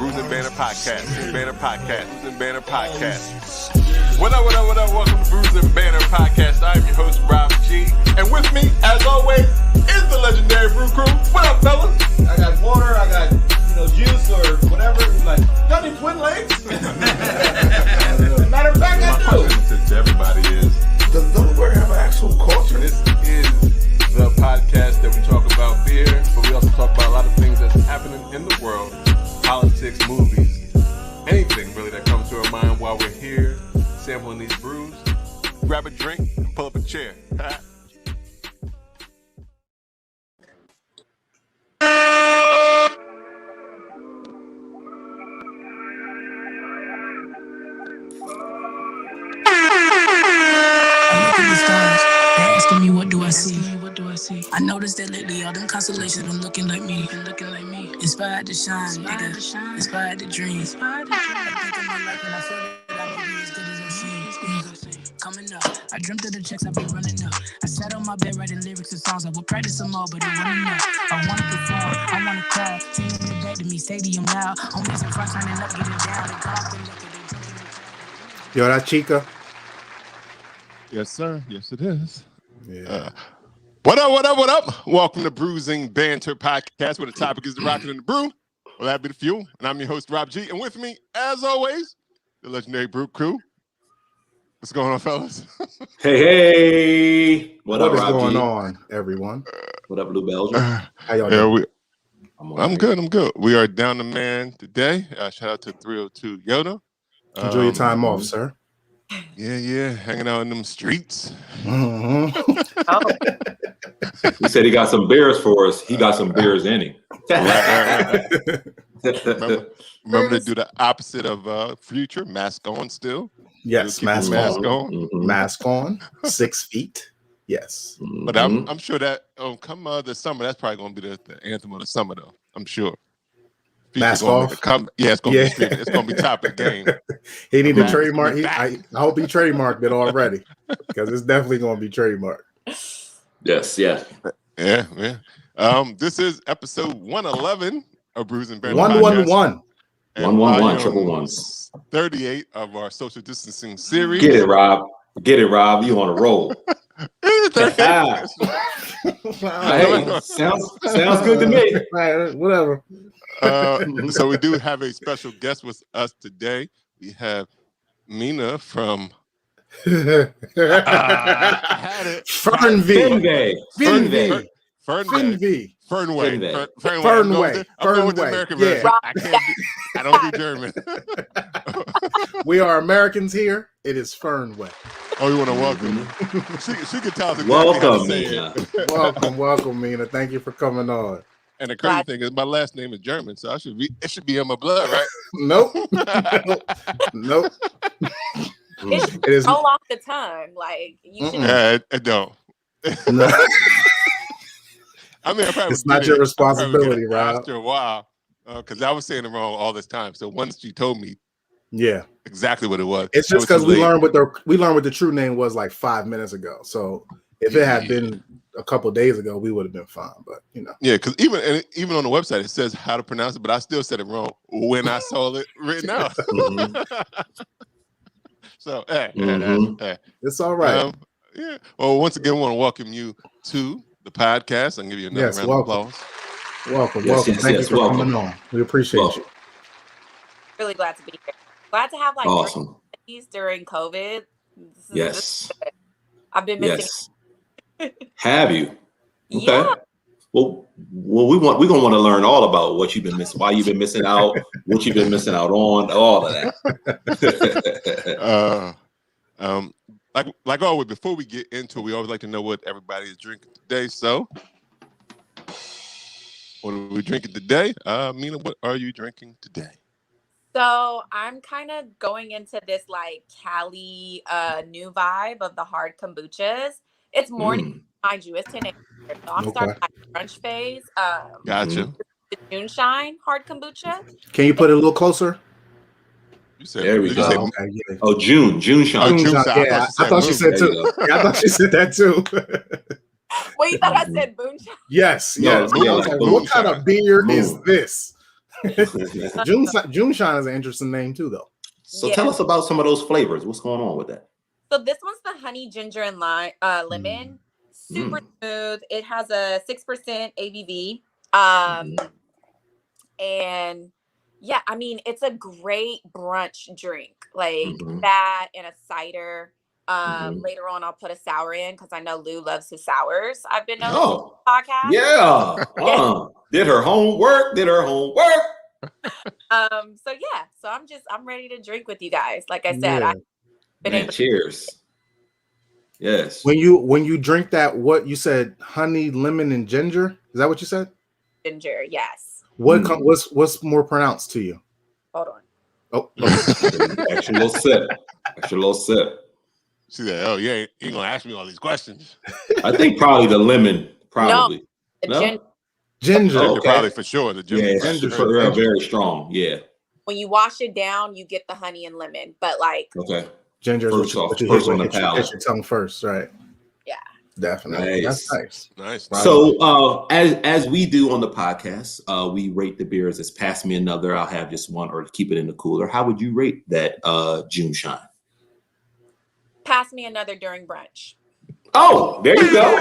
Brews and Banner Podcast. What up? Welcome to Brews and Banner Podcast. I'm your host, Rob G. And with me, as always, is the Legendary Brew Crew. What up, fellas? I got water, I got, juice or whatever. Like, y'all need twin legs? Matter of fact, I do. To everybody is, Does Delaware have an actual culture? This is the podcast that we talk about beer, but we also talk about a lot of things that's happening in the world, politics, movies, anything really that comes to our mind while we're here sampling these brews. Grab a drink and pull up a chair. Asking me what do I see? I noticed that lately all them constellations been looking like me. Inspired to shine, nigga. Inspired to dream. I think of my life and I feel that I may be as good as I seem. Coming up, I dreamt of the checks I be running up. I sat on my bed writing lyrics and songs. I would practice them all, but it wasn't enough. I wanna perform, I wanna cry. Singing it back to me, stadium loud. Homies in front turning up, getting down. They come up and look at it. Yo, that Chica. Yes, sir. Yes, it is. Yeah. What up? Welcome to Bruising Banter Podcast, where the topic is the rocket and the brew. Well, that be the fuel. And I'm your host, Rob G. And with me, as always, the Legendary Brew Crew. What's going on, fellas? Hey. What up, is Rob going G? on, everyone? What up, Blue Belgium? How y'all doing? I'm good. We are down the man today. Shout out to 302 Yoda. Enjoy your time off, sir. Yeah. Hanging out in them streets. Mm-hmm. He said he got some beers for us. He got some beers in him. Remember to do the opposite of future. Mask on still. Yes, mask on. Mm-hmm. Mask on. 6 feet. Yes. But I'm sure that come the summer, that's probably going to be the anthem of the summer, though. I'm sure. Mask off. It's going to be it's going to be top of the game. He need to trademark. I hope he trademarked it already because it's definitely going to be trademarked. Yes, yeah. Yeah. This is episode 111 of Brews and Banter 111. 111, triple ones. 38 of our social distancing series. Get it, Rob. You on a roll. Hey, Hey, sounds good to me. Right, whatever. So we do have a special guest with us today. We have Mina from Fernweh. I'm going with the American version. I don't do German. We are Americans here. It is Fernweh. Oh, you want to welcome? She can tell us. Welcome, Mina. Welcome, Mina. Thank you for coming on. And the crazy thing is, my last name is German, so it should be in my blood, right? Nope. It is roll off the tongue, like you should. Yeah, it don't. No. I mean, it's not your responsibility, Rob. After a while, because I was saying it wrong all this time. So once she told me, exactly what it was. It's just because we learned what the true name was like 5 minutes ago. So if it had been a couple days ago, we would have been fine. But because even on the website it says how to pronounce it, but I still said it wrong when I saw it written out. So it's all right. Well, once again, we want to welcome you to the podcast and give you another round of applause. Welcome. Thank you for coming on. We appreciate you. Really glad to be here. Glad to have awesome during COVID. Yes. I've been missing. Yes. Have you? Okay. Yeah. Well, we're gonna want to learn all about what you've been missing, why you've been missing out, what you've been missing out on, all of that. Like always, before we get into it, we always like to know what everybody is drinking today. So, what are we drinking today? Mina, what are you drinking today? So I'm kind of going into this like Cali new vibe of the hard kombuchas. It's morning, mind you. It's 10 a.m. So I'm starting my brunch phase. Gotcha. The Moonshine hard kombucha. Can you put it a little closer? You said, there we go. Okay, yeah. Oh, June shine. Yeah, I thought she said too. I thought she said that too. Wait, you thought I said moonshine? Yes. Yeah, What kind of beer is this? June Shine is an interesting name too, though. So tell us about some of those flavors. What's going on with that? So this one's the honey, ginger, and lime, lemon. Super smooth. It has a 6% ABV. And yeah, I mean, it's a great brunch drink. Like that and a cider. Later on, I'll put a sour in because I know Lou loves his sours. I've been noticing on the podcast. Yeah. Did her homework. So yeah, I'm ready to drink with you guys. Like I said, cheers. Yes. When you drink that, what you said, honey, lemon, and ginger? Is that what you said? Ginger, yes. What's more pronounced to you? Hold on. Oh, Extra little sip. See that? Oh, yeah, you gonna ask me all these questions. I think probably the lemon. Probably. No? Ginger. Probably for sure. The ginger very strong. Yeah. When you wash it down, you get the honey and lemon, but like ginger is what you hit on the palate. Hit your tongue first, right? Yeah. Definitely. Nice. That's nice. So as we do on the podcast, we rate the beers as pass me another. I'll have just one or keep it in the cooler. How would you rate that June Shine? Pass me another during brunch. Oh, there you go.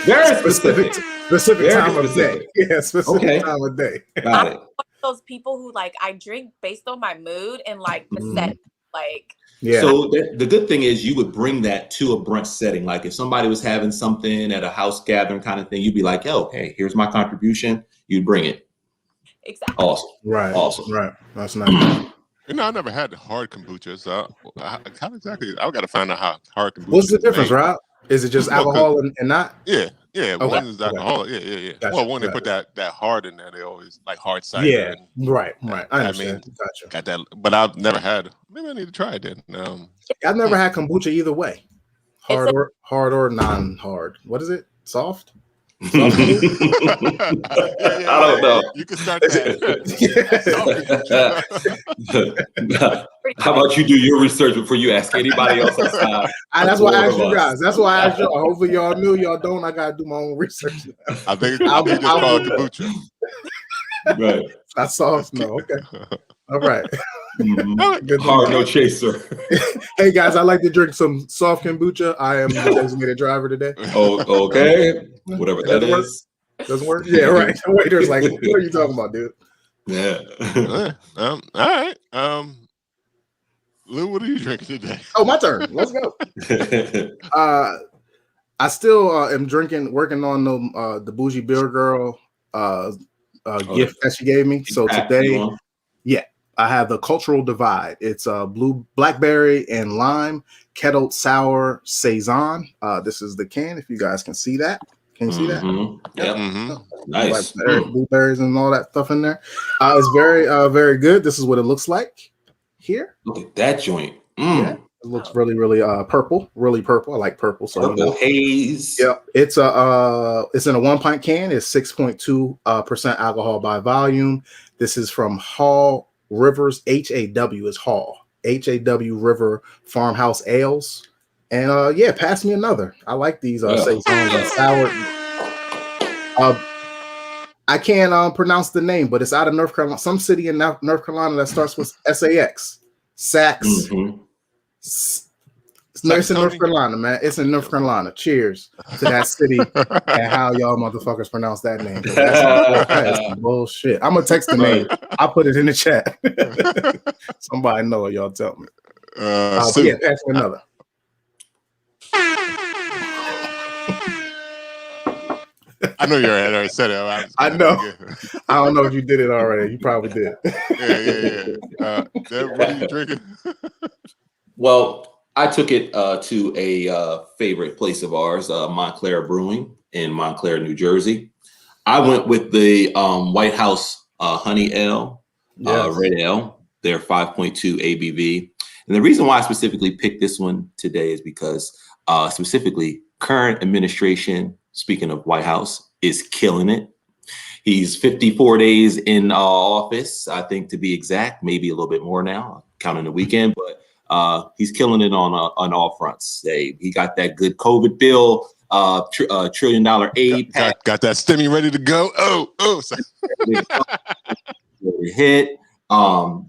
Very specific time of day. Yeah, specific time of day. Got it. I'm one of those people who like I drink based on my mood and like the setting. Like So the good thing is you would bring that to a brunch setting. Like if somebody was having something at a house gathering kind of thing, you'd be like, "Yo, hey, here's my contribution." You'd bring it. Exactly. Awesome. Right. Awesome. Right. That's nice. I never had hard kombucha, so how exactly? I got to find out how hard kombucha. What's the difference, Rob? Is it just alcohol and not? Yeah. Okay. One is alcohol. Yeah. Gotcha. Well, when they put that hard in there, they always like hard cider. Yeah. Right. I understand. Gotcha. Got that, but I've never had. Maybe I need to try it then. I've never had kombucha either way, hard or non-hard. What is it? Soft? I don't know. You can start that. How about you do your research before you ask anybody else? That's why I asked you guys. That's why I asked y'all. Hopefully y'all knew. Y'all don't. I gotta do my own research. I think it's called kombucha. Right. That's soft. No. Okay. All right. Hard no chaser. Hey guys, I like to drink some soft kombucha. I am the designated driver today. Oh, okay. Whatever that is. Doesn't work? Yeah, right. The waiter's like, what are you talking about, dude? Yeah. All right. Lou, what are you drinking today? Oh, my turn. Let's go. I still am working on the Bougie Beer Girl gift that she gave me. So today, I have the Cultural Divide. It's blue blackberry and lime kettle sour saison. This is the can. If you guys can see that, can you see that? Yeah. Nice. Blueberries and all that stuff in there. It's very, very good. This is what it looks like here. Look at that joint. Yeah, it looks really, really purple. Really purple. I like purple. So purple haze. Yeah, it's in a 1 pint can. It's 6.2% alcohol by volume. This is from Hall Rivers, HAW is Hall, HAW River Farmhouse Ales. And pass me another. I like these saisons and sour. I can't pronounce the name, but it's out of North Carolina, some city in North Carolina that starts with SAX. Sax. It's in North Carolina, man. It's in North Carolina. Cheers to that city and how y'all motherfuckers pronounce that name. That's some bullshit. I'm gonna text the name. I'll put it in the chat. Somebody know it. Y'all tell me. Pass me another. I know you already said it. I know. I don't know if you did it already. You probably did. Yeah. Deb, what are you drinking? Well, I took it to a favorite place of ours, Montclair Brewing in Montclair, New Jersey. I went with the White House Honey Ale, Red Ale. They're 5.2 ABV. And the reason why I specifically picked this one today is because specifically current administration, speaking of White House, is killing it. He's 54 days in office, I think to be exact, maybe a little bit more now, counting the weekend, but he's killing it on all fronts. He got that good COVID bill, $1 trillion aid. Got that stimmy ready to go. Oh. hit.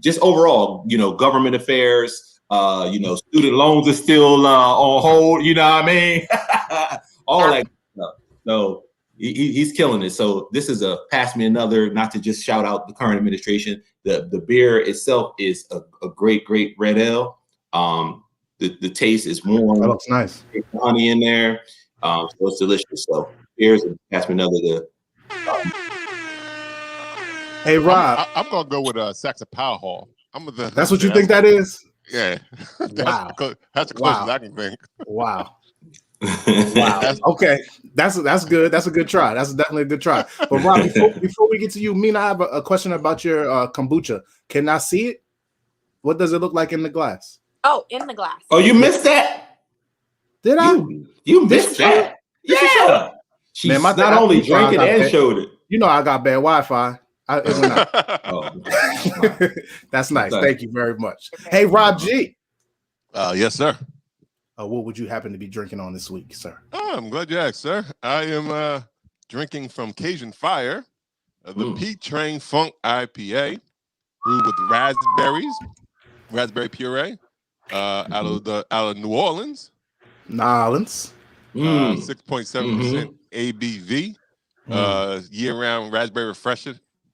Just overall, government affairs. Student loans are still on hold. You know what I mean? All that stuff. So he's killing it. So this is a pass me another. Not to just shout out the current administration. The beer itself is a great red ale. The taste is warm. That looks nice. Honey in there. So it's delicious. So here's a pass me another. Hey Rob, I'm gonna go with Saxapow Hall. That's what you think that is? Yeah. Wow. That's the closest I can think. Wow. Wow. Okay, that's good. That's a good try. That's definitely a good try. But Rob, before we get to you, Mina, I have a question about your kombucha. Can I see it? What does it look like in the glass? Oh, in the glass. Oh, you missed that? Did I? You missed that? Yeah. She not only drank it and showed it. You know I got bad Wi-Fi. Oh, that's nice. Thank you very much. Hey, Rob G. Yes, sir. What would you happen to be drinking on this week, sir? Oh, I'm glad you asked, sir. I am drinking from Cajun Fire, the P Train Funk IPA, brewed with raspberry puree, out of New Orleans. 6.7% ABV, year-round raspberry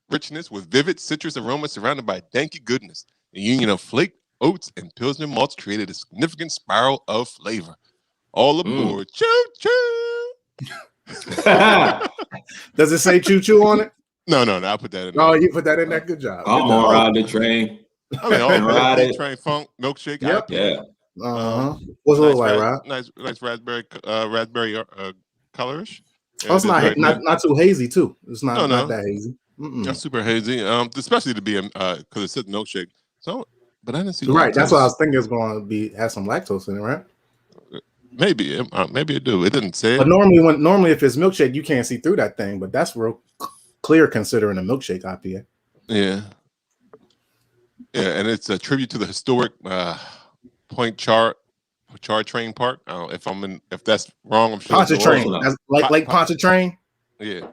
richness with vivid citrus aroma surrounded by danky goodness. The union of flaked oats and Pilsner malts created a significant spiral of flavor. All aboard. Choo-choo! Does it say choo-choo on it? No, I put that in there. Oh, you put that in there? Good job. I'm on ride the train. I mean, all ride it. Train Funk, milkshake. Yep. Yeah. What's it look like, Rob? Nice raspberry colorish. Oh, it's not too hazy too. It's not that hazy. Not super hazy. Especially to be because it says milkshake. So, but I didn't see. Right, that's what I was thinking. It's going to have some lactose in it, right? Maybe it do. It didn't say. But normally if it's milkshake, you can't see through that thing. But that's real clear considering a milkshake IPA. Yeah, and it's a tribute to the historic Point Char Train Park. If that's wrong, I'm sure. Pontchartrain. That's like Pontchartrain. Yeah,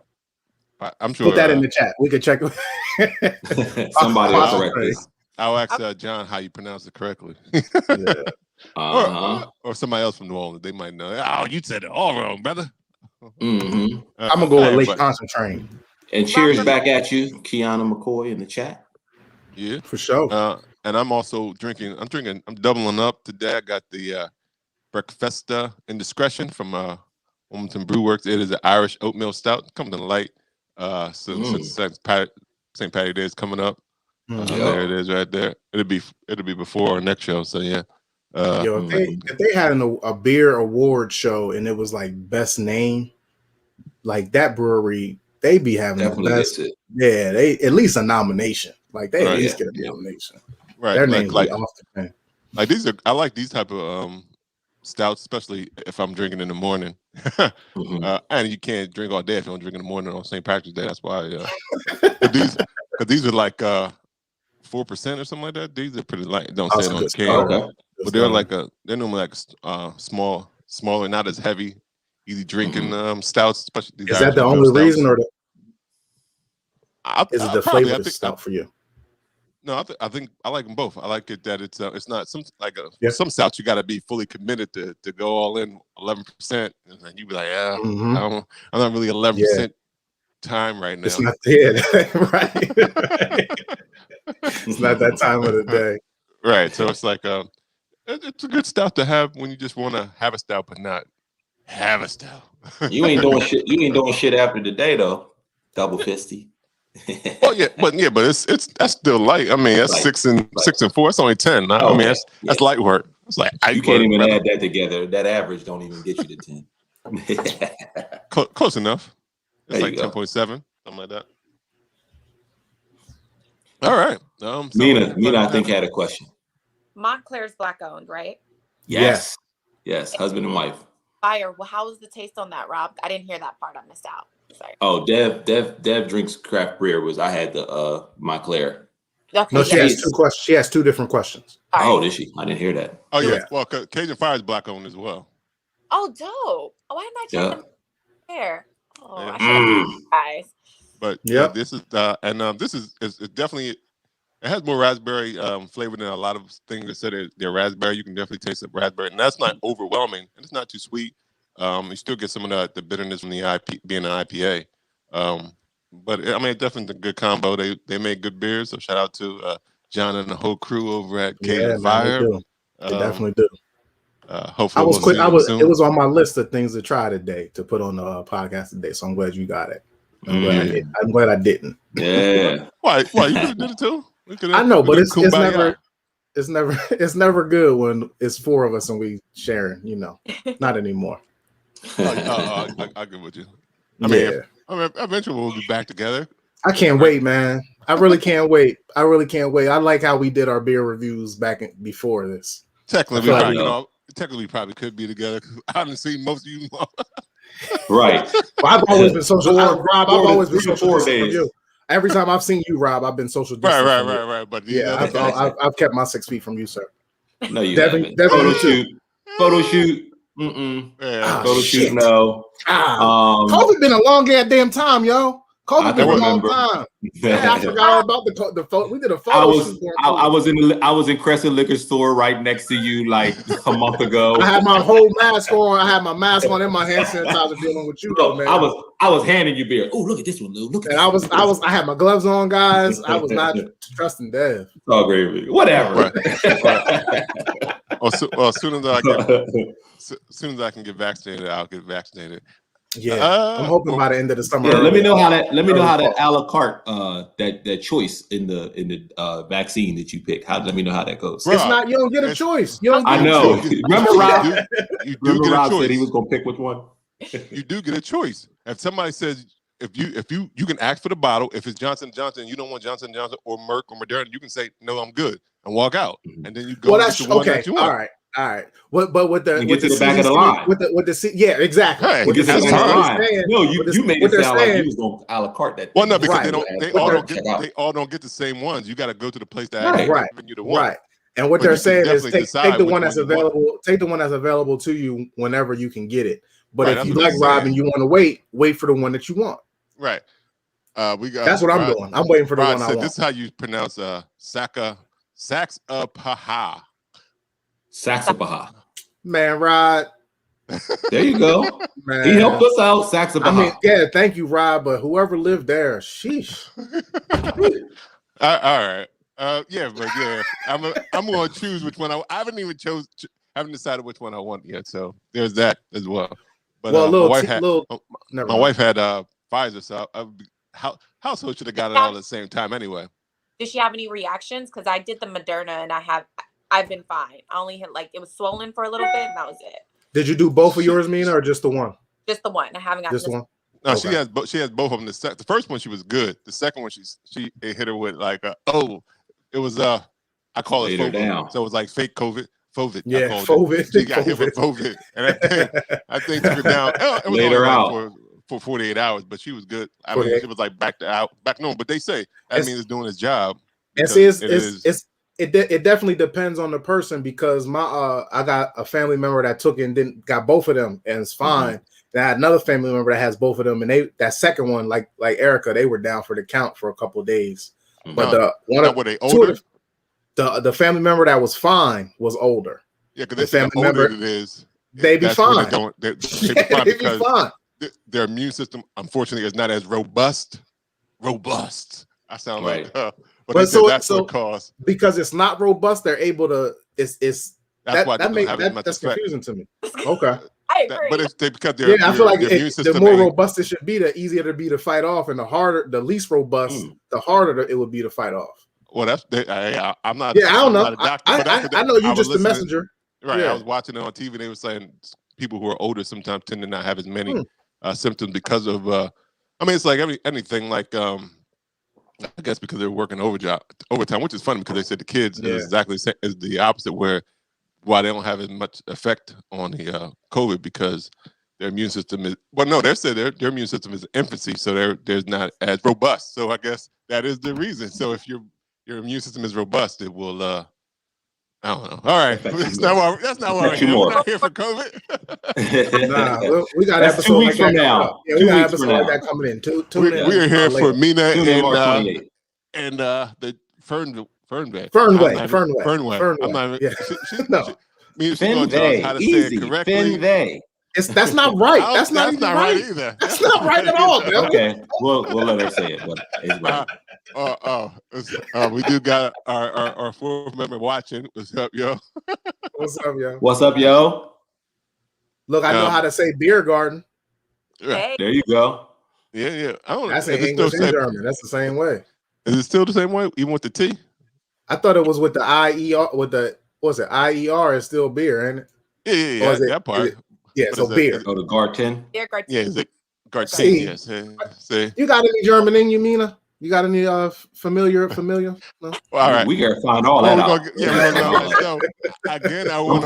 I'm sure. Put that in the chat. We could check. Somebody will correct this. I'll ask John how you pronounce it correctly. Or somebody else from New Orleans. They might know. Oh, you said it all wrong, brother. I'm gonna go with Lake Pontchartrain. And cheers back at you, Kiana McCoy in the chat. Yeah, for sure. And I'm also drinking. I'm doubling up today. I got the Breakfasta Indiscretion from Wilmington Brew Works. It is an Irish oatmeal stout. It comes in light. Since St. Patty's Day is coming up. There it is, right there. It'll be before our next show. So yeah. If they had a beer award show and it was like best name, like that brewery, they be having the best. Yeah, they at least a nomination. Like they at least get a nomination. Right. Their name like off the thing. Like these are, I like these type of stouts, especially if I'm drinking in the morning. And you can't drink all day if you don't drink in the morning on St. Patrick's Day. That's why. Because these are like 4% or something like that. These are pretty light. Don't say it on the can. Okay. But they're they're normally like smaller, not as heavy, easy drinking stouts. Especially these. Is that the only reason, or is it the flavor of the stout for you? No, I think I like them both. I like it that it's not some some stouts you got to be fully committed to go all in 11%, and then you be like, I'm not really 11% time right now. It's not right. It's not that time of the day. Right. So it's like it's a good stout to have when you just want to have a stout, but not have a stout. You ain't doing shit. You ain't doing shit after the day though. Double fisty. Well, but it's that's still light. I mean, that's light. 6 and 4. It's only 10. I mean, that's light work. It's like you can't even add that together. That average don't even get you to 10. Close enough. It's like 10.7, something like that. All right. Mina, I think had a question. Montclair's black owned, right? Yes. Husband and wife. Fire. Well, how was the taste on that, Rob? I didn't hear that part. I missed out. Sorry. Oh, Dev drinks craft beer. I had the Montclair. Okay, no, she has two questions. She has two different questions. Oh, did she? I didn't hear that. Oh yeah. Well, Cajun Fire is black owned as well. Oh, dope. Oh, why didn't I check them there? Oh, I should have guys. But yeah, this is this is definitely, it has more raspberry flavor than a lot of things that said they're raspberry. You can definitely taste the raspberry, and that's not overwhelming, and it's not too sweet. You still get some of the bitterness from the being an IPA. But I mean, it's definitely a good combo. They make good beers, so shout out to John and the whole crew over at Cajun Fire. They definitely do. Hopefully, we'll see them soon. It was on my list of things to try today, to put on the podcast today. So I'm glad you got it. I'm glad I didn't. Yeah. Why you could have did it too? I know, but it's never good when it's four of us and we sharing. Not anymore. I get with you. I mean, eventually we'll be back together. I can't wait, man. I really can't wait. I like how we did our beer reviews before this. Technically, we probably could be together. I haven't seen most of you. Right. Well, I've always been social. Rob, I've always been social from you. Every time I've seen you, Rob, I've been social distance. Right. But I've kept my 6 feet from you, sir. No, you haven't. Photo shoot. Photo shoot. No. COVID been a long goddamn time, yo. COVID been a long time. I forgot all about the photo. We did a photo shoot. I was in Crescent Liquor Store right next to you like a month ago. I had my whole mask on. I had my mask on and my hand sanitizer dealing with you, though, man. I was handing you beer. Oh, look at this one, Lou. Look at this. I had my gloves on, guys. I was not trusting Dev. It's all great. Whatever. As soon as I can get vaccinated, I'll get vaccinated. Yeah, I'm hoping by the end of the summer. Yeah, let me know how that a la carte that choice in the vaccine that you pick. Let me know how that goes. It's not, you don't get a choice. I know. Remember Rob? You do get a choice. Said he was gonna pick which one. You do get a choice. If somebody says if you can ask for the bottle, if it's Johnson & Johnson, you don't want Johnson & Johnson or Merck or Moderna, you can say no, I'm good, and walk out, and then you go. Well, that's okay. That you want. All right. But with the back of the line. Yeah, exactly. Hey, you made it sound like you was going to a la carte that. Well, no, because they all don't get the same ones. You got to go to the place that giving you the one. Right. And what they're saying is take the one that's available. Take the one that's available to you whenever you can get it. But if you like Rob and you want to wait for the one that you want. Right. That's what I'm doing. I'm waiting for the one I want. This is how you pronounce Saxapaha. Saxapaha. Man, Rod. There you go. Man. He helped us out, Saxapaha. I mean, yeah, thank you, Rod. But whoever lived there, sheesh. All right. I'm going to choose which one I haven't haven't decided which one I want yet. So there's that as well. But my wife had Pfizer, so household should have got it all at the same time anyway. Did she have any reactions? Because I did the Moderna and I've been fine. I only had it was swollen for a little bit and that was it. Did you do both of yours, Mina, or just the one? Just the one. I haven't got this one. No, okay. She has both of them. The first one she was good. The second one it hit her with it was I call it COVID. So it was like fake COVID. Fovid. Yeah, Fovid. She got hit with Fovid, and I think took her down. It was later out for 48 hours, but she was good. I mean, it was like back normal. But they say that means it's doing its job. It definitely depends on the person because I got a family member that took it and got both of them and it's fine. Mm-hmm. And I had another family member that has both of them, and that second one, like Erica, they were down for the count for a couple of days. Mm-hmm. But were they older? The family member that was fine was older. Yeah, because the family member it is. They be fine. They be fine. Their immune system, unfortunately, is not as robust. I sound like, but that's what caused. Because it's not robust, they're able to. That's confusing to me. Okay. I agree. But it's because I feel like the more robust it should be, the easier to be to fight off, and the least robust, the harder it would be to fight off. Well, I'm not. Yeah, I don't know. Not a doctor, I know you're just the messenger. Right. Yeah. I was watching it on TV. They were saying people who are older sometimes tend to not have as many symptoms because of. I mean, it's like anything like. I guess because they're working overtime, which is funny because they said the kids is exactly the opposite. Why they don't have as much effect on the COVID because their immune system is. Well, no, they said their immune system is infancy, so there's not as robust. So I guess that is the reason. So if your immune system is robust, it will I don't know. All right, that's not why we're here. We're not here for COVID. Nah, we got That's 2 weeks from now. Yeah, we got an episode like that coming in. We are here for Mina and the Fernweh. I'm not even. No. She's going to tell us how to say it correctly. Fernweh. That's not right. That's not even right either. That's not right at all. Man. Okay, we'll let her say it, but it's right. We do got our fourth member watching. What's up, yo? What's up, yo? What's up, yo? Look, I know how to say beer garden. Yeah. There you go. Yeah. I don't know. That's in English and German. That's the same way. Is it still the same way, even with the T? I thought it was with the IER. With the what's it? IER is still beer, ain't it? Yeah. That part. So beer. Go to Garten. Beer Garten. Yeah, is it Garten? Yes. See. You got any German in you, Mina? You got any familiar? No? Well, all right. We gotta find all that out. We're gonna go. So again, I want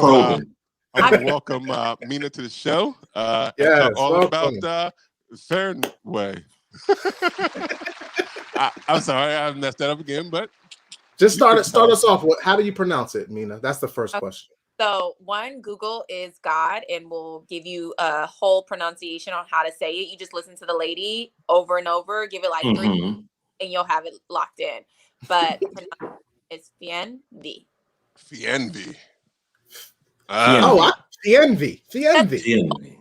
to welcome Mina to the show. And talk all about Fernweh. I'm sorry, I messed that up again, but just start us off with how do you pronounce it, Mina? That's the first question. So Google is God, and we'll give you a whole pronunciation on how to say it. You just listen to the lady over and over, give it like 3, and you'll have it locked in. But it's Fernweh. Fernweh. Fernweh.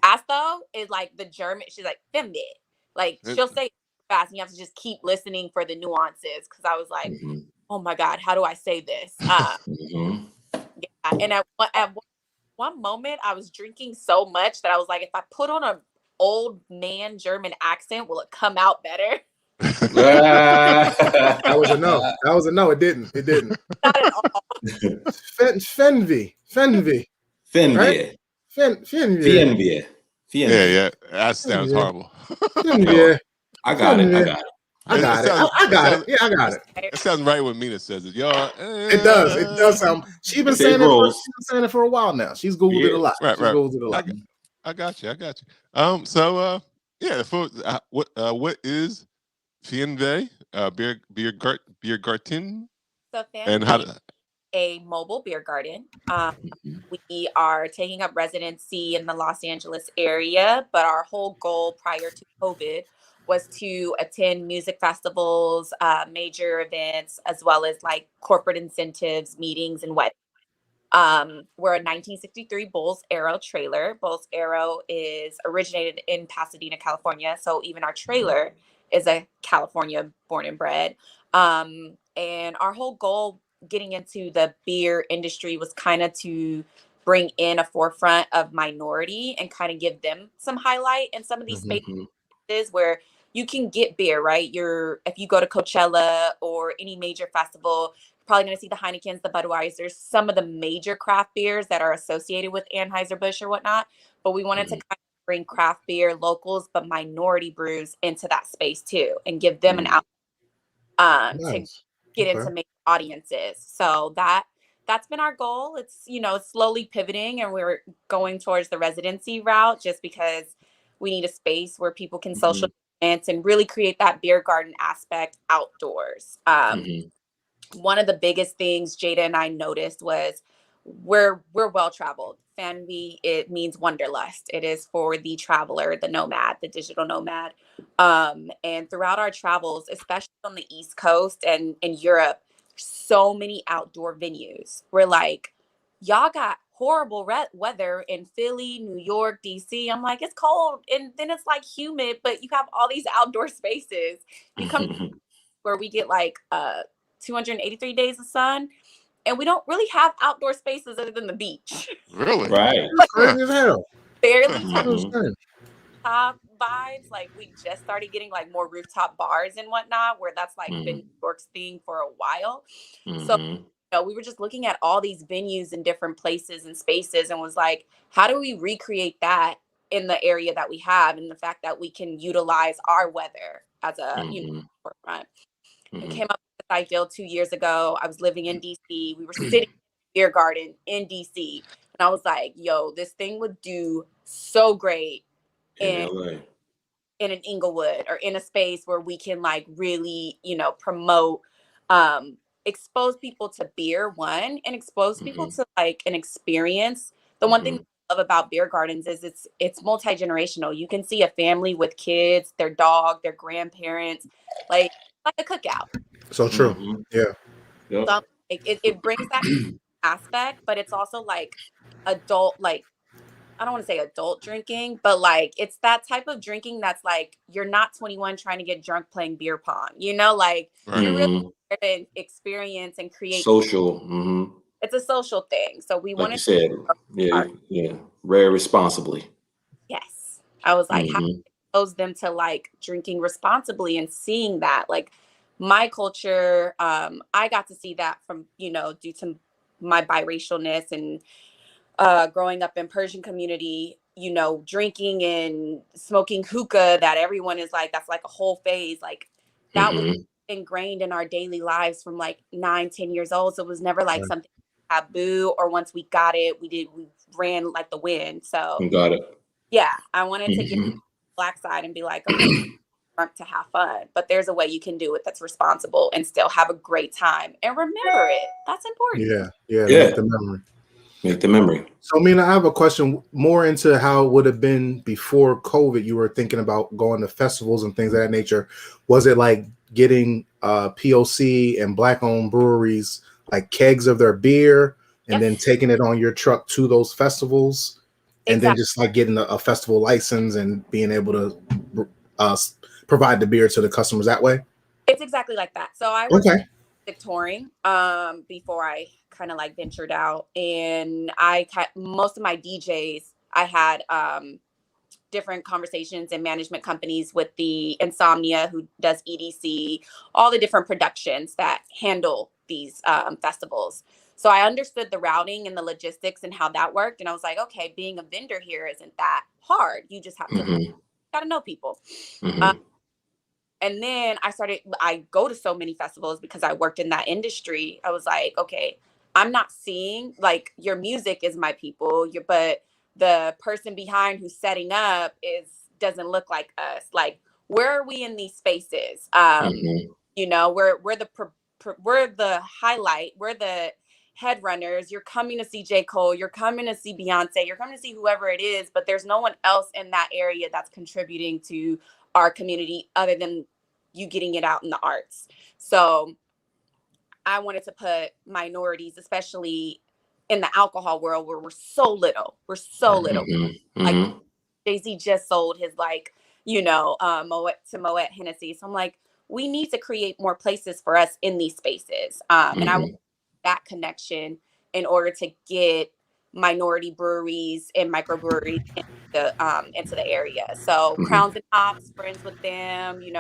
Fast though is like the German. She's like Fernweh. Like she'll say it fast, and you have to just keep listening for the nuances. Because I was like, oh my God, how do I say this? Yeah, and at one moment, I was drinking so much that I was like, if I put on an old man German accent, will it come out better? That was a no. It didn't. Not at all. Fernweh. Right? Fernweh. Yeah. That sounds horrible. Fernweh. I got it. Yeah, I got it. It sounds right when Mina says it, y'all. It does sound. She's been saying it for a while now. She's Googled it a lot. Right. Googled it a lot. I got you. So what is Fernweh Biergarten? So and how a mobile beer garden. We are taking up residency in the Los Angeles area, but our whole goal prior to COVID was to attend music festivals, major events, as well as like corporate incentives, meetings, and weddings. We're a 1963 Bulls Aero trailer. Bulls Aero is originated in Pasadena, California. So even our trailer is a California born and bred. And our whole goal getting into the beer industry was kind of to bring in a forefront of minority and kind of give them some highlight in some of these spaces where you can get beer, right? If you go to Coachella or any major festival, you're probably going to see the Heinekens, the Budweisers, some of the major craft beers that are associated with Anheuser-Busch or whatnot. But we wanted to kind of bring craft beer, locals, but minority brews into that space too, and give them an outlet to get into major audiences. So that's been our goal. It's, slowly pivoting, and we're going towards the residency route just because we need a space where people can social events and really create that beer garden aspect outdoors. One of the biggest things Jada and I noticed was we're well traveled. Fernweh, it means wanderlust. It is for the traveler, the nomad, the digital nomad. And throughout our travels, especially on the East Coast and in Europe, so many outdoor venues. We're like, y'all got horrible weather in Philly, New York, DC. I'm like, it's cold, and then it's like humid, but you have all these outdoor spaces. You come where we get like 283 days of sun, and we don't really have outdoor spaces other than the beach. Really? Right. Crazy as hell. Barely top vibes. Like we just started getting like more rooftop bars and whatnot, where that's like been New York's thing for a while. So we were just looking at all these venues in different places and spaces, and was like, how do we recreate that in the area that we have, and the fact that we can utilize our weather as a forefront. And came up with this idea 2 years ago. I was living in DC. We were sitting in a beer garden in DC, and I was like, yo, this thing would do so great in an Inglewood or in a space where we can like really, promote expose people to beer, one, and expose people to like an experience. The one thing I love about beer gardens is it's multi-generational. You can see a family with kids, their dog, their grandparents, like a cookout. So true. Yeah. Yep. So it brings that aspect, but it's also like adult, like I don't want to say adult drinking, but like it's that type of drinking that's like you're not 21 trying to get drunk playing beer pong, like you're really there to experience and create social. It's a social thing. So we Like you wanted said, rare responsibly. Yes. I was like, how do you expose them to like drinking responsibly and seeing that? Like my culture, I got to see that from, due to my biracialness and growing up in Persian community, drinking and smoking hookah, that everyone is like, that's like a whole phase. Like that was ingrained in our daily lives from like 9-10 years old. So it was never like something taboo, or once we got it, we ran like the wind. So you got it. Yeah, I wanted to get the Black side and be like, okay, drunk to have fun, but there's a way you can do it that's responsible and still have a great time and remember it. That's important. Yeah. Make the memory. Make the memory. So, Mina, I have a question more into how it would have been before COVID. You were thinking about going to festivals and things of that nature. Was it like getting POC and Black-owned breweries like kegs of their beer and then taking it on your truck to those festivals? And then just like getting a festival license and being able to provide the beer to the customers that way? It's exactly like that. So I was touring before I kind of like ventured out, and most of my DJs, I had different conversations and management companies with the Insomnia, who does EDC, all the different productions that handle these festivals. So I understood the routing and the logistics and how that worked. And I was like, okay, being a vendor here isn't that hard. You just have to gotta know people. And then I go to so many festivals because I worked in that industry. I was like, okay, I'm not seeing, like, your music is my people, but the person behind who's setting up doesn't look like us. Like, where are we in these spaces? We're the highlight. We're the headrunners. You're coming to see J. Cole. You're coming to see Beyonce. You're coming to see whoever it is, but there's no one else in that area that's contributing to our community other than you getting it out in the arts. So I wanted to put minorities, especially in the alcohol world, where we're so little. Like Jay-Z just sold his Moet Hennessy. So I'm like, we need to create more places for us in these spaces. And I want that connection in order to get minority breweries and microbreweries into the area. So Crowns and Hops, friends with them, we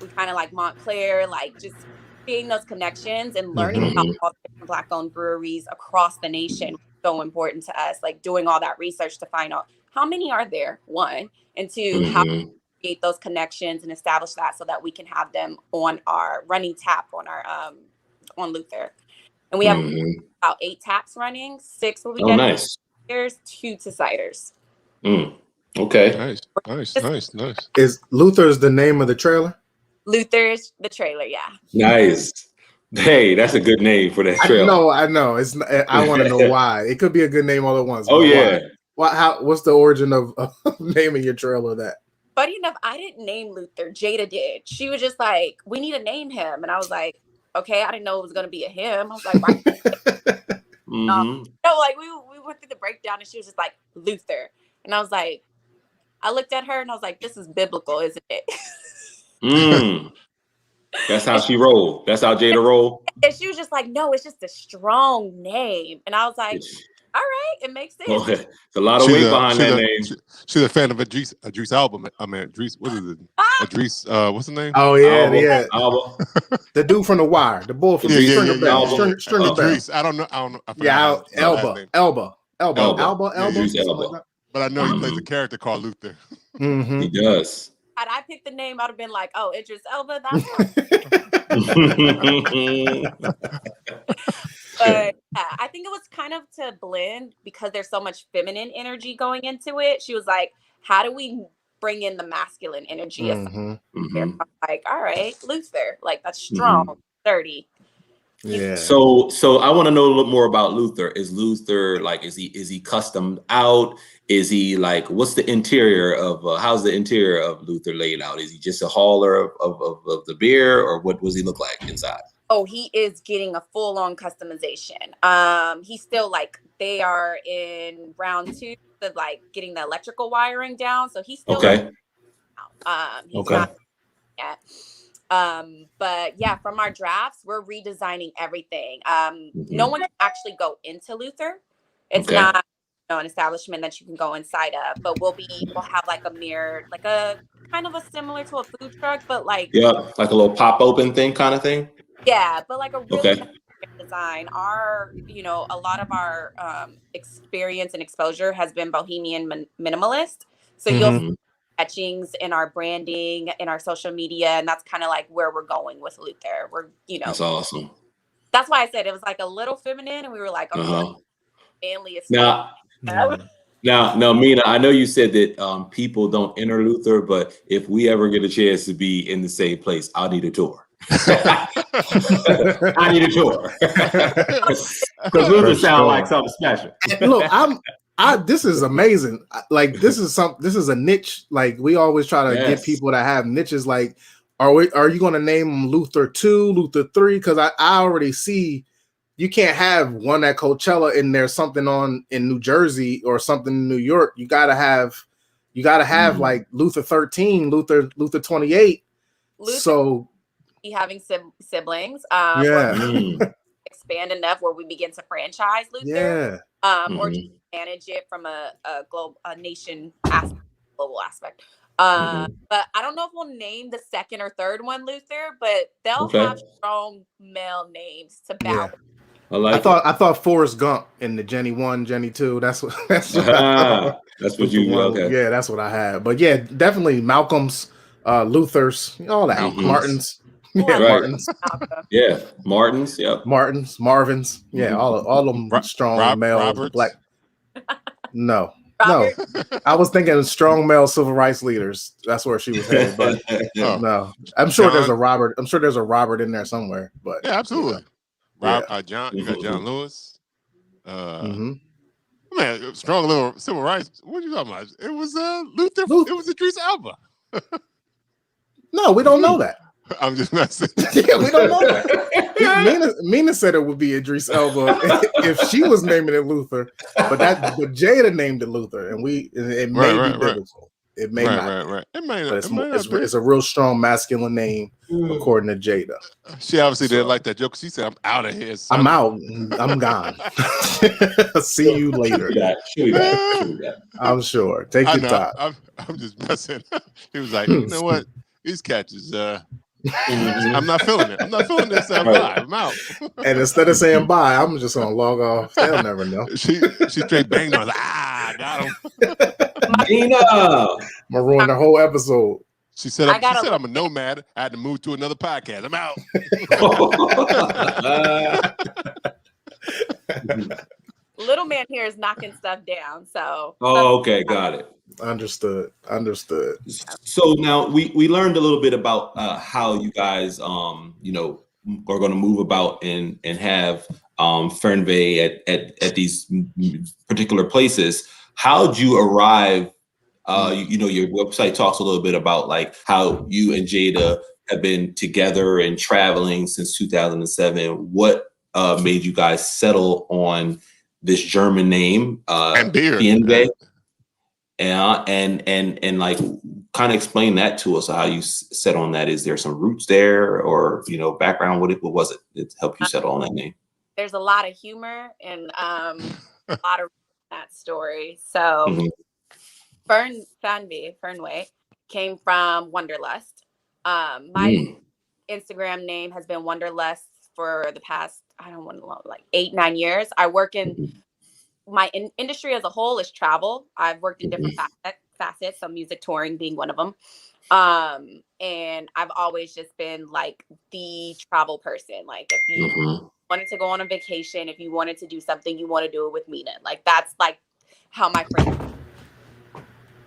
kind of like Montclair, like just creating those connections and learning about all the different Black-owned breweries across the nation was so important to us. Like doing all that research to find out how many are there, one, and two, how to create those connections and establish that so that we can have them on our running tap on our on Luther. And we have about 8 taps running. 6 will be dedicated to ciders, 2 to ciders. Okay. Nice. Is Luther's the name of the trailer? Luther's the trailer, yeah. Nice. Hey, that's a good name for that trailer. I know. I want to know why. It could be a good name all at once. Oh yeah. What's the origin of naming your trailer that? Funny enough, I didn't name Luther. Jada did. She was just like, "We need to name him," and I was like, "Okay." I didn't know it was going to be a him. I was like, "Why?" Like we went through the breakdown, and she was just like, "Luther," and I was like, I looked at her and I was like, "This is biblical, isn't it?" That's how she rolled. That's how Jada rolled. And she was just like, "No, it's just a strong name," and I was like, all right, it makes sense. Well, there's a lot of weight behind that name. She's a fan of Idris album. I mean, Idris, what is it? Idris, what's the name? Oh yeah. Alba. The dude from The Wire, the bull from Stringer Bell. Idris. I don't know. Elba. But I know he plays a character called Luther. He does. Had I picked the name, I'd have been like, "Oh, Idris Elba." But I think it was kind of to blend because there's so much feminine energy going into it. She was like, "How do we bring in the masculine energy?" I'm like, all right, Luther, like that's strong, sturdy. Yeah. So I want to know a little more about Luther. Is Luther like, is he custom out? Is he like, what's the interior of how's the interior of Luther laid out? Is he just a hauler of the beer, or what does he look like inside? Oh, he is getting a full-on customization. He's still like, they are in round 2 of like getting the electrical wiring down. So he's still okay. He's not yet. But yeah, from our drafts, we're redesigning everything. No one can actually go into Luther. It's not an establishment that you can go inside of, but we'll have like a mirror, like a kind of a similar to a food truck, but like like a little pop open thing kind of thing. Yeah, but like a really nice design. A lot of our experience and exposure has been bohemian minimalist. So you'll see etchings in our branding, in our social media, and that's kind of like where we're going with Luther. That's awesome. That's why I said it was like a little feminine, and we were like, okay, manly is Now, Mina, I know you said that people don't enter Luther, but if we ever get a chance to be in the same place, I'll need a tour. I need a tour because Luther sounds like something special. Look, this is amazing. Like this is a niche. Like we always try to get people to have niches. Like, are you going to name them Luther 2, Luther 3? Because I already see you can't have one at Coachella and there's something on in New Jersey or something in New York. You gotta have like Luther 13, Luther 28. So having siblings. Expand enough where we begin to franchise Luther. Or just manage it from a nation aspect, global aspect. But I don't know if we'll name the second or third one Luther, but they'll have strong male names to balance. Yeah. I thought Forrest Gump in the Jenny 1, Jenny 2. That's what that's what you Yeah, that's what I had. But yeah, definitely Malcolm's, Luther's, all that. Martin's. Yeah, Martin's. Yeah, Martin's. Yep. Martin's, Marvin's. Yeah, all of them strong male Roberts. Black. No. I was thinking of strong male civil rights leaders. That's where she was headed, but no. I'm sure there's a Robert. I'm sure there's a Robert in there somewhere. But yeah, absolutely. John, you got John Lewis. Man, strong little civil rights. What are you talking about? It was Luther. It was Idris Elba. No, we don't know that. I'm just messing. Yeah, we don't know that. Mina said it would be Idris Elba if she was naming it Luther, but Jada named it Luther, and it may be biblical. It may not. Right. It's a real strong masculine name, according to Jada. She obviously didn't like that joke. She said, "I'm out of here. Son. I'm out. I'm gone. See you later." I'm sure. Take your time. I'm just messing. He was like, "You know what? These catches. I'm not feeling it. I'm not feeling this. I'm out." And instead of saying bye, I'm just gonna log off. They'll never know. She straight banged on. Got him. Nina, I'm gonna ruin the whole episode. She said, I'm a nomad. I had to move to another podcast. I'm out. Little man here is knocking stuff down. So. Oh, okay, got it. Understood. So now we learned a little bit about how you guys are going to move about and have Fernweh at these particular places. How'd you arrive? Your website talks a little bit about like how you and Jada have been together and traveling since 2007. What made you guys settle on this German name and beer? Fernweh? And like kind of explain that to us, how you set on that. Is there some roots there or background? What was it that helped you settle on that name? There's a lot of humor and a lot of that story. So Fernweh came from Wanderlust. My Instagram name has been Wanderlust for the past, I don't want to know, like 8-9 years. I work in my industry as a whole is travel. I've worked in different facets, so music touring being one of them. And I've always just been like the travel person. Like if you wanted to go on a vacation, if you wanted to do something, you want to do it with Mina. Like that's like how my friends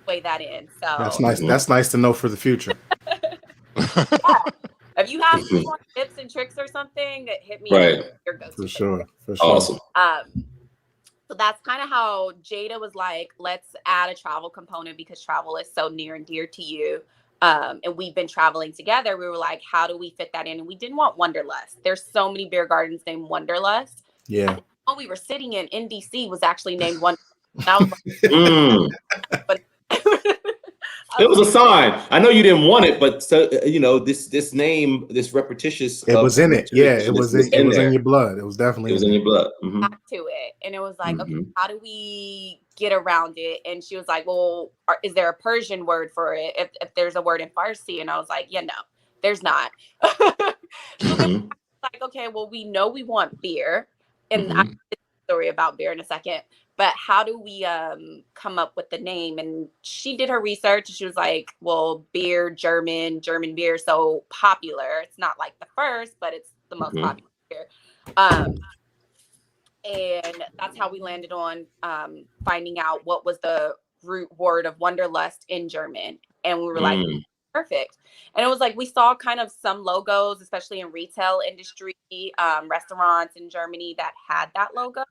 weigh that in. So that's nice. That's nice to know for the future. Yeah. If you have some more tips and tricks or something, hit me Right. up. Your go-to For sure. Awesome. So that's kind of how Jada was like, let's add a travel component because travel is so near and dear to you. And we've been traveling together. We were like, how do we fit that in? And we didn't want Wanderlust. There's so many beer gardens named Wanderlust. Yeah. I think the one we were sitting in DC was actually named Wanderlust. I was like, but it was a sign. I know you didn't want it, but so, this name, this repetitious. It was in it. Yeah, it was in your blood. It was definitely. It was in your blood. Back to it, and it was like, okay, how do we get around it? And she was like, well, is there a Persian word for it? If there's a word in Farsi, and I was like, yeah, no, there's not. So then like, okay, well, we know we want beer, and I'll tell you a story about beer in a second. But how do we come up with the name? And she did her research. And she was like, well, beer, German beer, so popular. It's not like the first, but it's the most popular beer. And that's how we landed on finding out what was the root word of Wanderlust in German. And we were like, perfect. And it was like, we saw kind of some logos, especially in retail industry, restaurants in Germany that had that logo.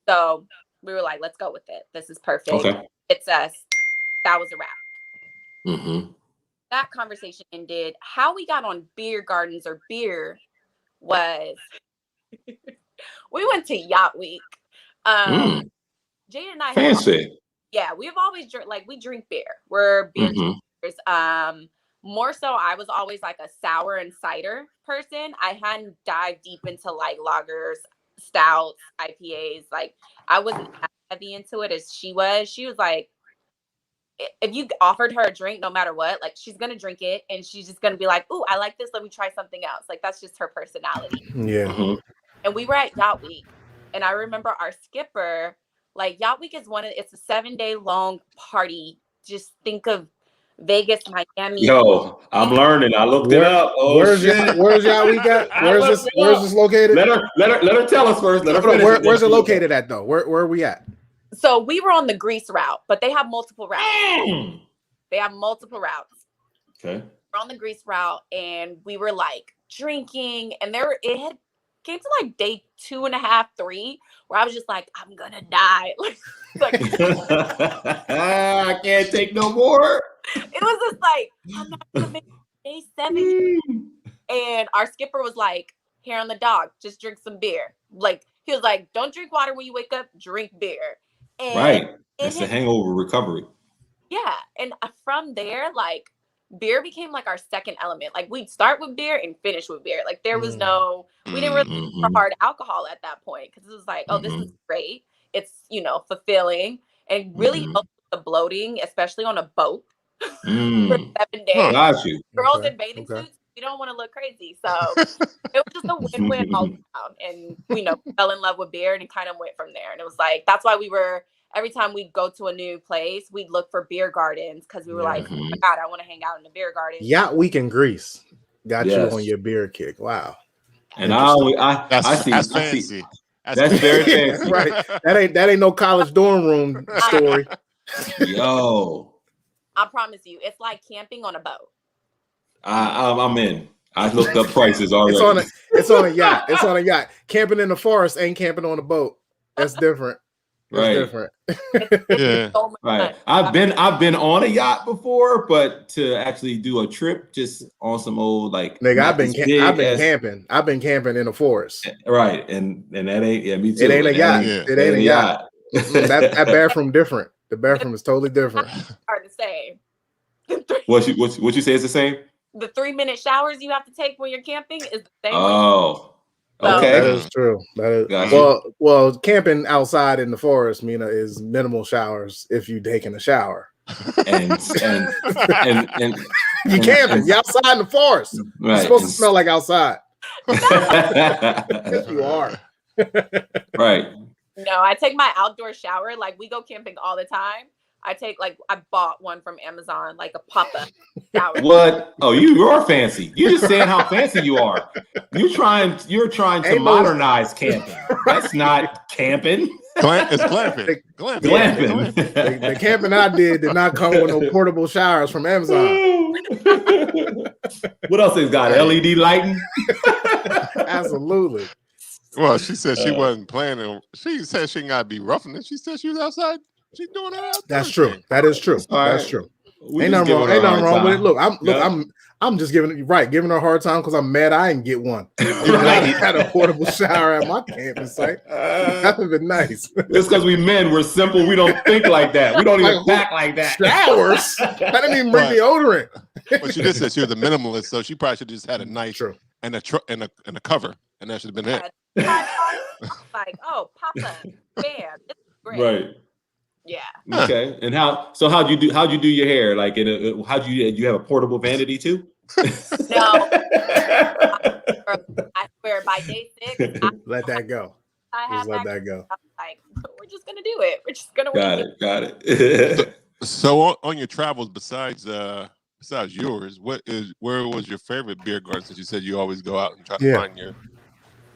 So we were like, let's go with it. This is perfect. Okay. It's us. That was a wrap. That conversation ended. How we got on beer gardens or beer was we went to Yacht Week. Jada and I fancy. We've always we drink beer. We're beer drinkers. More so, I was always like a sour and cider person. I hadn't dived deep into like lagers, stouts, IPAs. Like I wasn't as heavy into it as she was. She was like, if you offered her a drink, no matter what, like she's gonna drink it and she's just gonna be like, "Ooh, I like this. Let me try something else." Like that's just her personality. Yeah. And we were at Yacht Week, and I remember our skipper. Like Yacht Week is it's a 7-day long party. Just think of Vegas, Miami. Yo, I'm learning. I looked it up. Oh, where's Yacht Week at? Where's this located? Let her tell us first. Where's it located at though? Where are we at? So we were on the Greece route, but they have multiple routes. They have multiple routes. Okay. We're on the Greece route, and we were like drinking, and it had came to like day 2.5, 3, where I was just like, I'm gonna die. like I can't take no more. It was just like, I'm not gonna make day 7. And our skipper was like, hair on the dog, just drink some beer. Like he was like, don't drink water when you wake up, drink beer. And right. It's the hangover recovery. Yeah. And from there, like beer became like our second element. Like we'd start with beer and finish with beer. Like there was we didn't really look for hard alcohol at that point, because it was like, oh, this is great. It's, fulfilling and really helps with the bloating, especially on a boat for 7 days. Got you. Girls in bathing suits, you don't want to look crazy. So it was just a win-win all around. And we fell in love with beer and it kind of went from there. And it was like, that's why every time we'd go to a new place, we'd look for beer gardens, because we were like, oh my God, I want to hang out in the beer garden. Yacht Week in Greece got you on your beer kick. Wow. And I see. That's fancy. That's very fancy. Right. That ain't no college dorm room story. Yo. I promise you, it's like camping on a boat. I'm in. I looked up prices already. It's on a yacht. It's on a yacht. Camping in the forest ain't camping on a boat. That's different. Right. Different. Yeah. So right. I've been on a yacht before, but to actually do a trip just on some old nigga, I've been camping. I've been camping in the forest. Right. And that ain't me too. It ain't a yacht. It ain't a yacht. That bathroom different. The bathroom is totally different. Are the same. What you say is the same? The 3-minute showers you have to take when you're camping is the same. Oh. Okay. That is true. That is gotcha. Well, camping outside in the forest, Mina, is minimal showers if you taking a shower. And you camping, you outside in the forest. Right. It's supposed to smell like outside. Yes, you are. Right. No, I take my outdoor shower. Like we go camping all the time. I bought one from Amazon, like a pop-up shower. What? Oh, you are fancy. You're just saying how fancy you are. You're trying to modernize camping. That's not camping. It's glamping. Glamping. The camping I did not come with no portable showers from Amazon. room. What else has got? LED lighting? Absolutely. Well, she said she wasn't planning. She said she ain't gotta be roughing it. She said she was outside. She's doing her outdoor That's true. thing. That is true. That's true. Ain't nothing wrong. Ain't nothing wrong with it. Look, I'm just giving her a hard time because I'm mad I didn't get one. I had a portable shower at my camping site. That would have been nice. It's because we men, we're simple. We don't think like that. We don't even pack like that. Showers. I didn't even bring deodorant. But she just said she was a minimalist, so she probably should just had a knife and a cover, and that should have been it. Like, oh, Papa, bam, it's great. Right. Yeah. Okay. And how'd you do your hair? Like, how'd you have a portable vanity too? No. I swear by day 6, let that go. Just let that go. Like, we're just gonna do it. We're just gonna got it. So on your travels, besides yours, where was your favorite beer garden? Since you said you always go out and try to find your.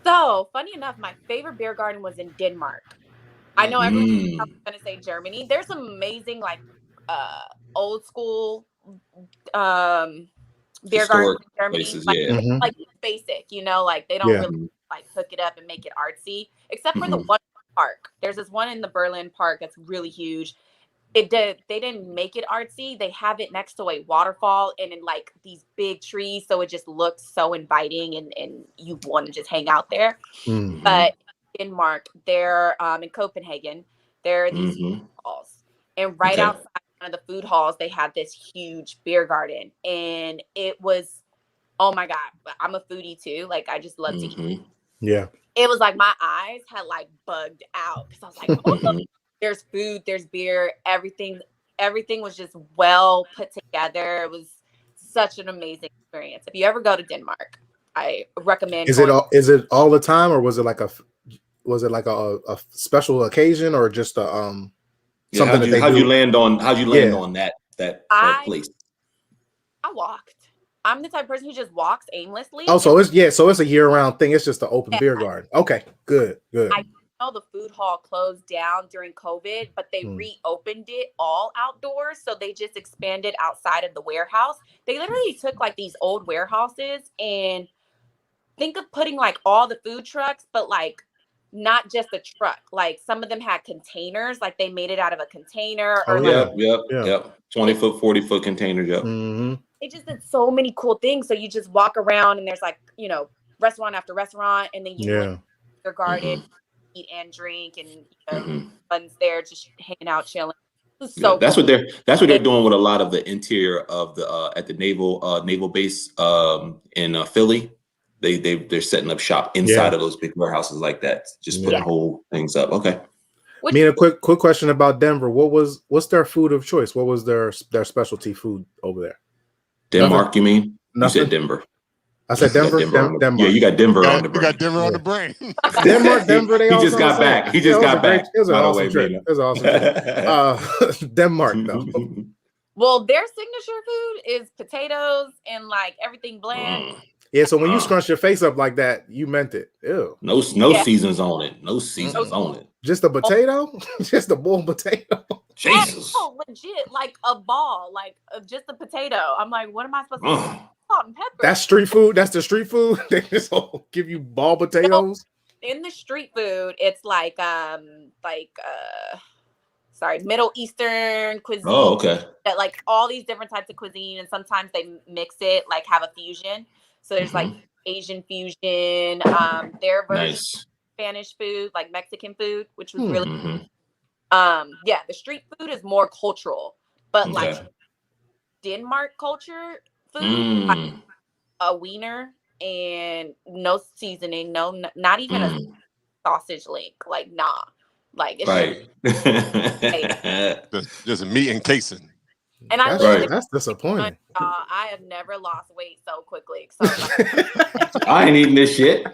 So funny enough, my favorite beer garden was in Denmark. I know everyone's going to say Germany. There's some amazing, like, old school beer gardens in Germany. Places, like basic, like they don't really like hook it up and make it artsy, except for the one park. There's this one in the Berlin park that's really huge. They didn't make it artsy. They have it next to a waterfall and in like these big trees, so it just looks so inviting and you want to just hang out there. But Denmark, they're in Copenhagen. There are these food halls, and outside one of the food halls, they had this huge beer garden, and it was, oh my god! I'm a foodie too. Like I just love to eat. Yeah, it was like my eyes had like bugged out because I was like, oh, there's food, there's beer, everything was just well put together. It was such an amazing experience. If you ever go to Denmark, I recommend. Is it all the time, or was it like a special occasion, or just a something? How'd you land on that place? I walked. I'm the type of person who just walks aimlessly. Oh, so it's a year-round thing. It's just an open beer garden. Okay, good. I know the food hall closed down during COVID, but they reopened it all outdoors. So they just expanded outside of the warehouse. They literally took like these old warehouses and think of putting like all the food trucks, but like not just a truck. Like some of them had containers, like they made it out of a container. Yep. 20-foot, 40-foot containers. Yep. They just did so many cool things. So you just walk around and there's like, restaurant after restaurant, and then you go your garden, eat and drink, and fun's there just hanging out, chilling. So that's what they're doing with a lot of the interior of the at the naval base in Philly. They're setting up shop inside of those big warehouses like that, just putting whole things up. Okay. A quick question about Denver. What's their food of choice? What was their specialty food over there? Denmark, you mean? Nothing. You said Denver. I said Denver. Denmark. Yeah, you got Denver on the brain. You got Denver on the brain. Denver. He just got back. He just got back. It was an awesome trip. It was awesome. Denmark, though. Well, their signature food is potatoes and like everything bland. Yeah, so when you scrunch your face up like that, you meant it. Ew. No seasons on it. No seasons on it. Just a potato? Just a boiled potato? Jesus. Oh, legit, like a ball, like just a potato. I'm like, what am I supposed to do? Salt and pepper. That's street food? That's the street food? They just give you ball potatoes? In the street food, it's like Middle Eastern cuisine. Oh, okay. That like all these different types of cuisine, and sometimes they mix it, like have a fusion. So there's like Asian fusion, their version Spanish food, like Mexican food, which was really the street food is more cultural, but like Denmark culture food, like a wiener and no seasoning, not even a sausage link, like like it's just meat and casing. And that's disappointing. I have never lost weight so quickly. So I ain't eating this shit.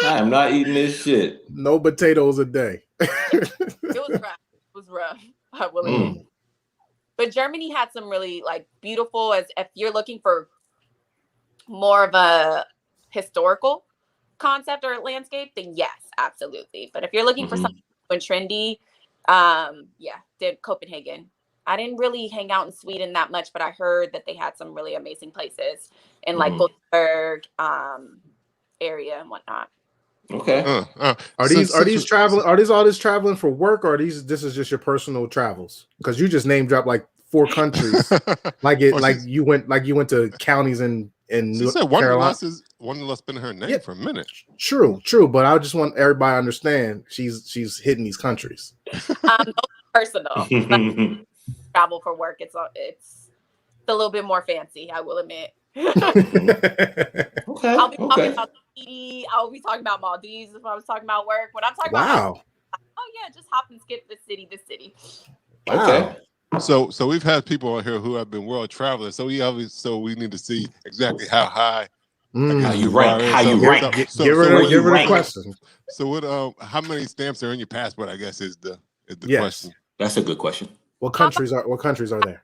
I am not eating this shit. No potatoes a day. It was rough. I will admit. But Germany had some really like beautiful. As if you're looking for more of a historical concept or landscape, then yes, absolutely. But if you're looking for something trendy, did Copenhagen. I didn't really hang out in Sweden that much, but I heard that they had some really amazing places in like Gothenburg area and whatnot. Okay. Are these all this traveling for work, or this is just your personal travels? Because you just name dropped like 4 countries, you went to counties in North Carolina. Wanderlust been her name for a minute. True, but I just want everybody to understand she's hitting these countries. Personal. Travel for work, it's a little bit more fancy, I will admit. Okay. I'll be talking about Tahiti. I'll be talking about Maldives if I was talking about work. When I'm talking about just hop and skip this city. Okay. So we've had people on here who have been world travelers. So we need to see exactly how high how you rank. Give her the question. So what? How many stamps are in your passport? I guess is the question. That's a good question. What countries are there?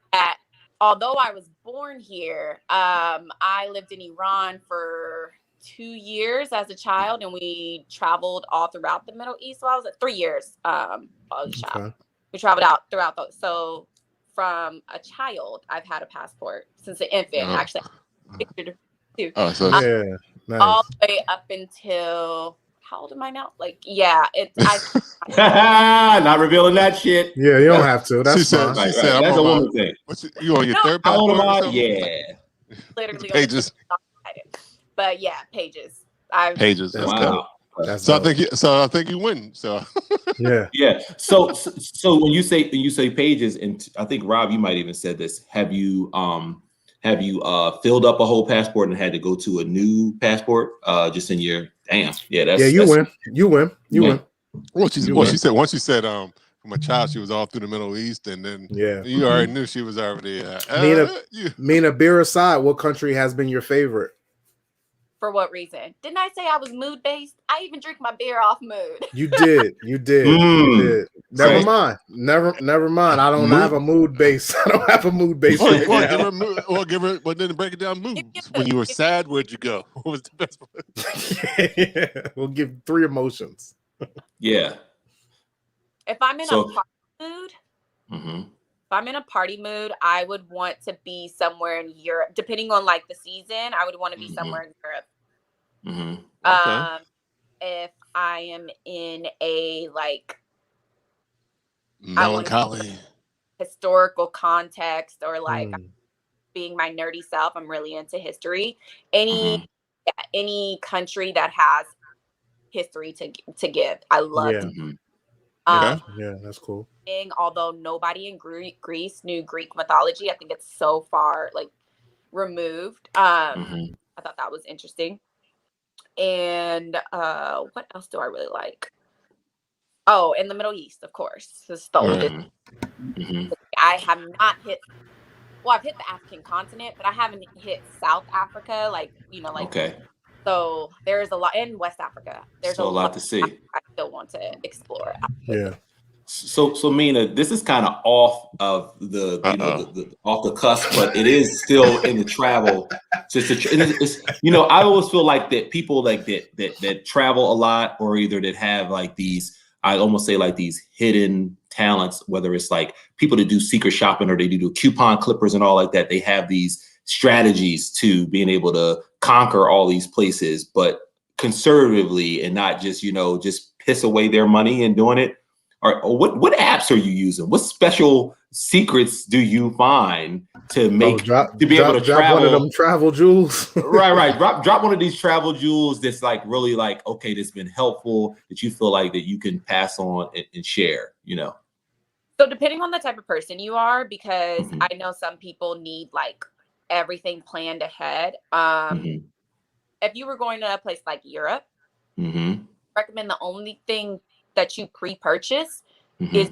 Although I was born here, I lived in Iran for 2 years as a child, and we traveled all throughout the Middle East. So I was at 3 years as a child. We traveled out throughout those. So from a child, I've had a passport since an infant. Actually, pictured too. Nice. All the way up until how old am I now? Not revealing that shit. Yeah, you don't have to. That's fine. She said that's a woman thing. You on your third passport? How old am I? Yeah. Literally Pages. But yeah, Pages. Pages. Wow. So I think you win. So yeah. So when you say Pages, and I think Rob, you might even said this. Have you filled up a whole passport and had to go to a new passport just in your you win. Well, she said once you said from a child she was all through the Middle East, and then you already knew she was already Mina, beer aside, what country has been your favorite? For what reason? Didn't I say I was mood based? I even drink my beer off mood. You did. Never mind. I don't have a mood base. I don't have a mood base. Give her, but then break it down. Moods. When you were sad, where'd you go? What was the best one? We'll give 3 emotions. Yeah. If I'm in a party mood, if I'm in a party mood, I would want to be somewhere in Europe. Depending on like the season, I would want to be somewhere in Europe. If I am in a melancholy historical context, or like being my nerdy self, I'm really into history. Any country that has history to give, I love it. Yeah, that's cool. Although nobody in Greece knew Greek mythology, I think it's so far removed. I thought that was interesting. And what else do I really like? Oh, in the Middle East, of course. I have not hit. Well, I've hit the African continent, but I haven't hit South Africa. So there's a lot in West Africa. There's a lot to see. I still want to explore. Yeah. So Mina, this is kind of off of the off the cusp, but it is still in the travel. I always feel like that people that travel a lot, or either that have these, I almost say these hidden talents, whether it's people that do secret shopping or they do coupon clippers and all like that. They have these strategies to being able to conquer all these places, but conservatively, and not just just piss away their money and doing it. Or what apps are you using? What special secrets do you find to make to be able to travel? One of them travel jewels. right. Drop one of these travel jewels that's really okay, that's been helpful, that you feel that you can pass on and share. So depending on the type of person you are, because I know some people need everything planned ahead. If you were going to a place like Europe, I recommend the only thing that you pre-purchase is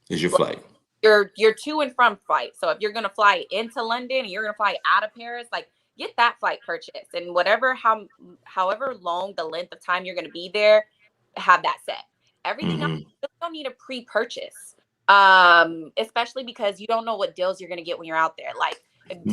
your flight. Your to and from flight. So if you're going to fly into London and you're going to fly out of Paris, get that flight purchased, and however long the length of time you're going to be there, have that set. Everything else, you don't need to pre-purchase, especially because you don't know what deals you're going to get when you're out there.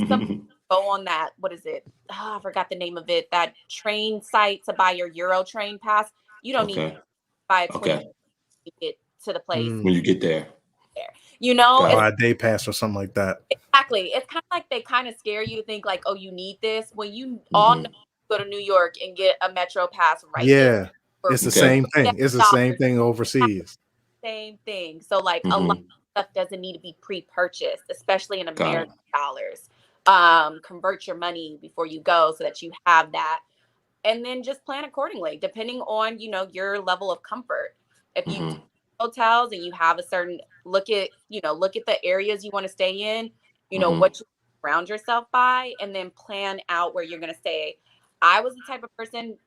Some go on that, what is it? I forgot the name of it. That train site to buy your Euro train pass. You don't need to buy a train to get to the place when you get there. there. You know, a day pass or something like that. Exactly. It's kind of like they kind of scare you to think like, oh, you need this when you all know, go to New York and get a Metro pass right there. It's the same thing. It's the same thing overseas. Same thing. So like a lot of stuff doesn't need to be pre-purchased, especially in American dollars. Convert your money before you go so that you have that. And then just plan accordingly, depending on, you know, your level of comfort. If you hotels and you have a certain look at the areas you want to stay in, you know, what you surround yourself by, and then plan out where you're going to stay. I was the type of person,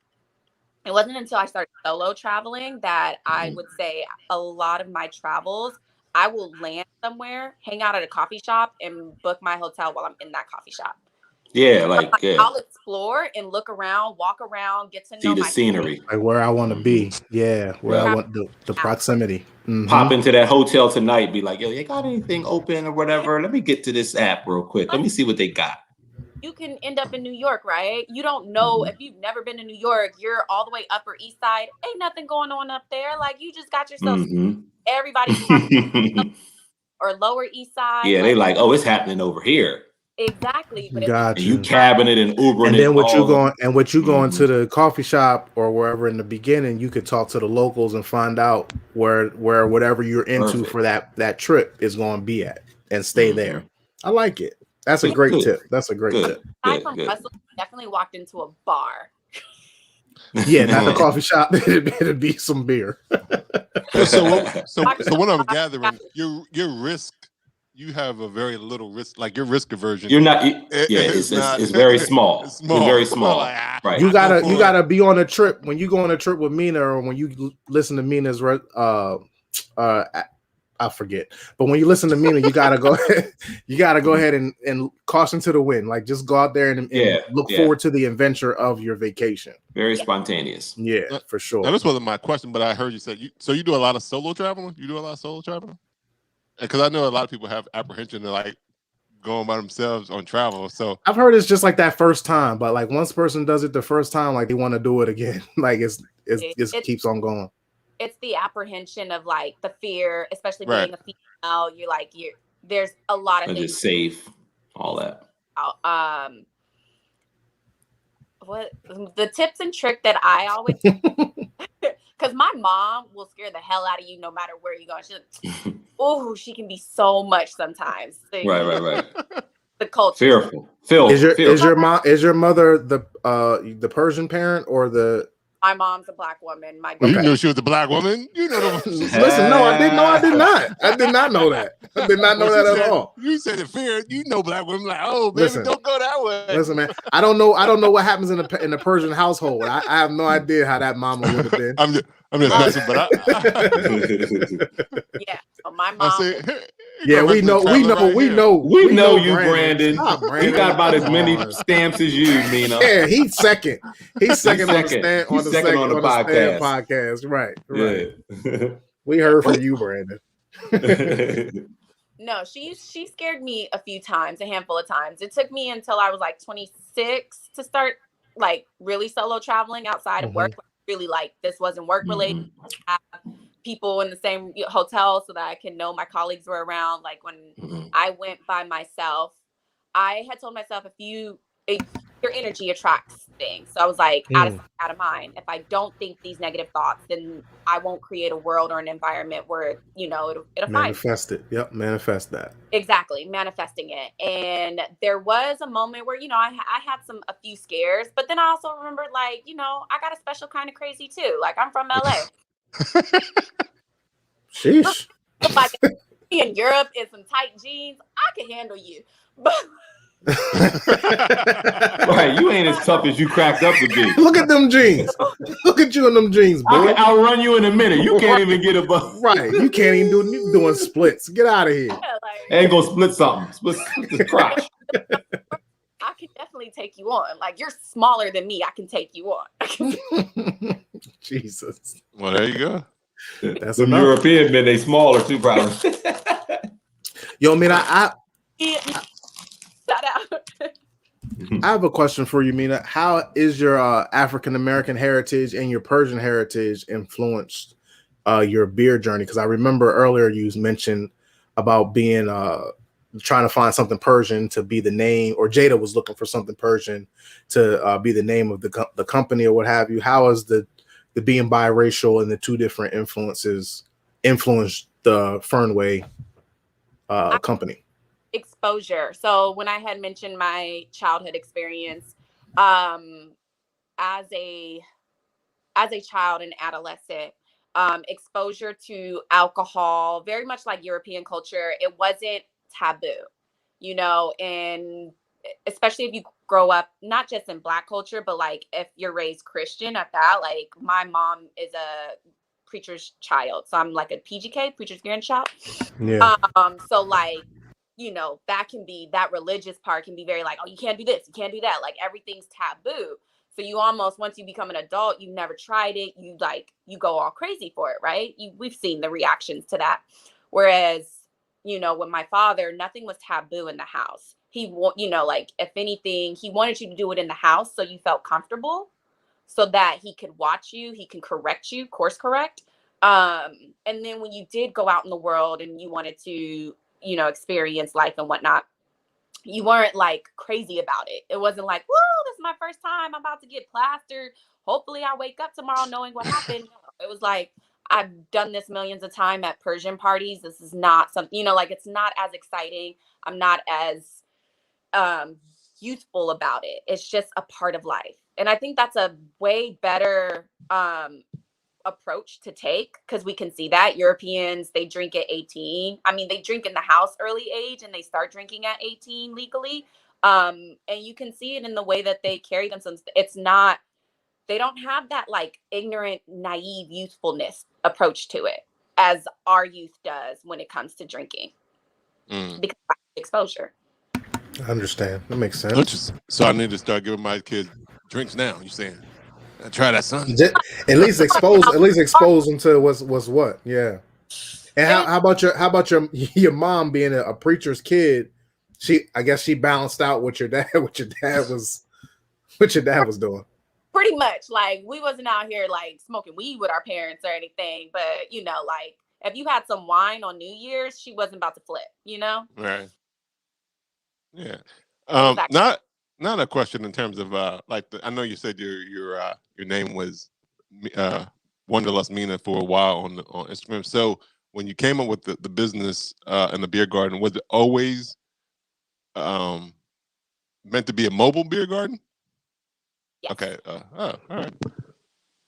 it wasn't until I started solo traveling that I would say a lot of my travels, I will land somewhere, hang out at a coffee shop, and book my hotel while I'm in that coffee shop. Yeah, I'll explore and look around, walk around, get to know the scenery, like where I want to be. Yeah, where I want the proximity. Pop into that hotel tonight, be like, yo, you got anything open or whatever? Let me get to this app real quick. Let me see what they got. You can end up in New York, right? You don't know if you've never been to New York. You're all the way Upper East Side. Ain't nothing going on up there. Like you just got yourself everybody's or Lower East Side. Yeah, they like, oh, it's happening over here. Exactly. But Got you cabbing it and Ubering and it. Then what you going to the coffee shop or wherever in the beginning, you could talk to the locals and find out where whatever you're into for that trip is going to be at and stay there. I like it. That's a great tip. That's a great tip. I from Russell definitely walked into a bar. Yeah, not the coffee shop. It'd be some beer. So what I'm gathering, your risk. You have a very little risk, like your risk aversion. You're not. It's very small. It's very small. Right. You gotta be on a trip. When you go on a trip with Mina, or when you listen to Mina's, I forget. But when you listen to Mina, you gotta go. You gotta go ahead and caution to the wind. Like just go out there and look forward to the adventure of your vacation. Very spontaneous. Yeah, for sure. Now, this wasn't my question, but I heard you say you do a lot of solo traveling. You do a lot of solo traveling. Because I know a lot of people have apprehension to like going by themselves on travel. So I've heard it's just like that first time, but like once person does it the first time, like they want to do it again. Like it keeps on going. It's the apprehension of like the fear, especially being a female. There's a lot of things. Just safe, all that. What the tips and trick that I always because my mom will scare the hell out of you no matter where you go. She can be so much sometimes. Right. The culture. Fearful. Is your mother the Persian parent or the? My mom's a black woman. You knew she was a black woman. You know. Listen, no, I did not. I did not know that. I did not know that at all. You said it fear. You know, black women like, oh, baby, don't go that way. Listen, man, I don't know what happens in the Persian household. I have no idea how that mama would have been. I'm just messing, but yeah. So my mom. We know you, Brandon. Stop, Brandon. He got about as many stamps as you, Mina. Yeah, he's second. He's second on the podcast. Right. Yeah. We heard from you, Brandon. No, she scared me a handful of times. It took me until I was like 26 to start like really solo traveling outside of work. Really like this wasn't work related. Have people in the same hotel so that I can know my colleagues were around. Like when I went by myself, I had told myself your energy attracts things. So I was like, out of sight, out of mind. If I don't think these negative thoughts, then I won't create a world or an environment where it'll manifest it. Yep, manifest that. Exactly, manifesting it. And there was a moment where I had a few scares, but then I also remembered I got a special kind of crazy too. Like I'm from LA. Sheesh. Like in Europe in some tight jeans, I can handle you, but. Right, you ain't as tough as you cracked up to be. Look at them jeans. Look at you in them jeans, boy. I can outrun you in a minute. You can't even get above. Right, you can't even doing splits. Get out of here. Ain't gonna split something. Split the crotch. I can definitely take you on. Like you're smaller than me. I can take you on. Jesus. Well, there you go. That's some European men. They smaller too, probably. Yo, I shout out. I have a question for you, Mina. How is your African American heritage and your Persian heritage influenced your beer journey? Because I remember earlier you mentioned about being trying to find something Persian to be the name, or Jada was looking for something Persian to be the name of the company or what have you. How is the being biracial and the two different influences influenced the Fernweh company? Exposure. So when I had mentioned my childhood experience, as a child and adolescent, exposure to alcohol, very much like European culture, it wasn't taboo, and especially if you grow up not just in Black culture, but like if you're raised Christian at that. Like my mom is a preacher's child, so I'm like a PGK, preacher's grandchild. Yeah. So like, that religious part can be very like, oh, you can't do this, you can't do that, like everything's taboo. So you almost, once you become an adult, you've never tried it, you go all crazy for it, right? We've seen the reactions to that. Whereas, with my father, nothing was taboo in the house. He, like if anything, he wanted you to do it in the house so you felt comfortable, so that he could watch you, he can correct you, course correct. And then when you did go out in the world and you wanted to, experience life and whatnot, you weren't like crazy about it. It wasn't like, whoa, this is my first time, I'm about to get plastered, hopefully I wake up tomorrow knowing what happened. No, it was like, I've done this millions of times at Persian parties. This is not something, like it's not as exciting. I'm not as youthful about it. It's just a part of life. And I think that's a way better approach to take, because we can see that Europeans, they drink at 18. I mean, they drink in the house early age and they start drinking at 18 legally. And you can see it in the way that they carry themselves. It's not, they don't have that like ignorant, naive youthfulness approach to it as our youth does when it comes to drinking. Because of exposure. I understand. That makes sense. So I need to start giving my kids drinks now. You saying? Try that, son. At least expose them to what's what. Yeah. And how about your mom being a preacher's kid? I guess she balanced out what your dad was doing. Pretty much. Like we wasn't out here like smoking weed with our parents or anything, but like if you had some wine on New Year's, she wasn't about to flip, Right. Yeah. Exactly. Not a question in terms of I know you said your name was Wanderlust Mina for a while on Instagram. So when you came up with the business and the beer garden, was it always meant to be a mobile beer garden? Yes. Okay. All right.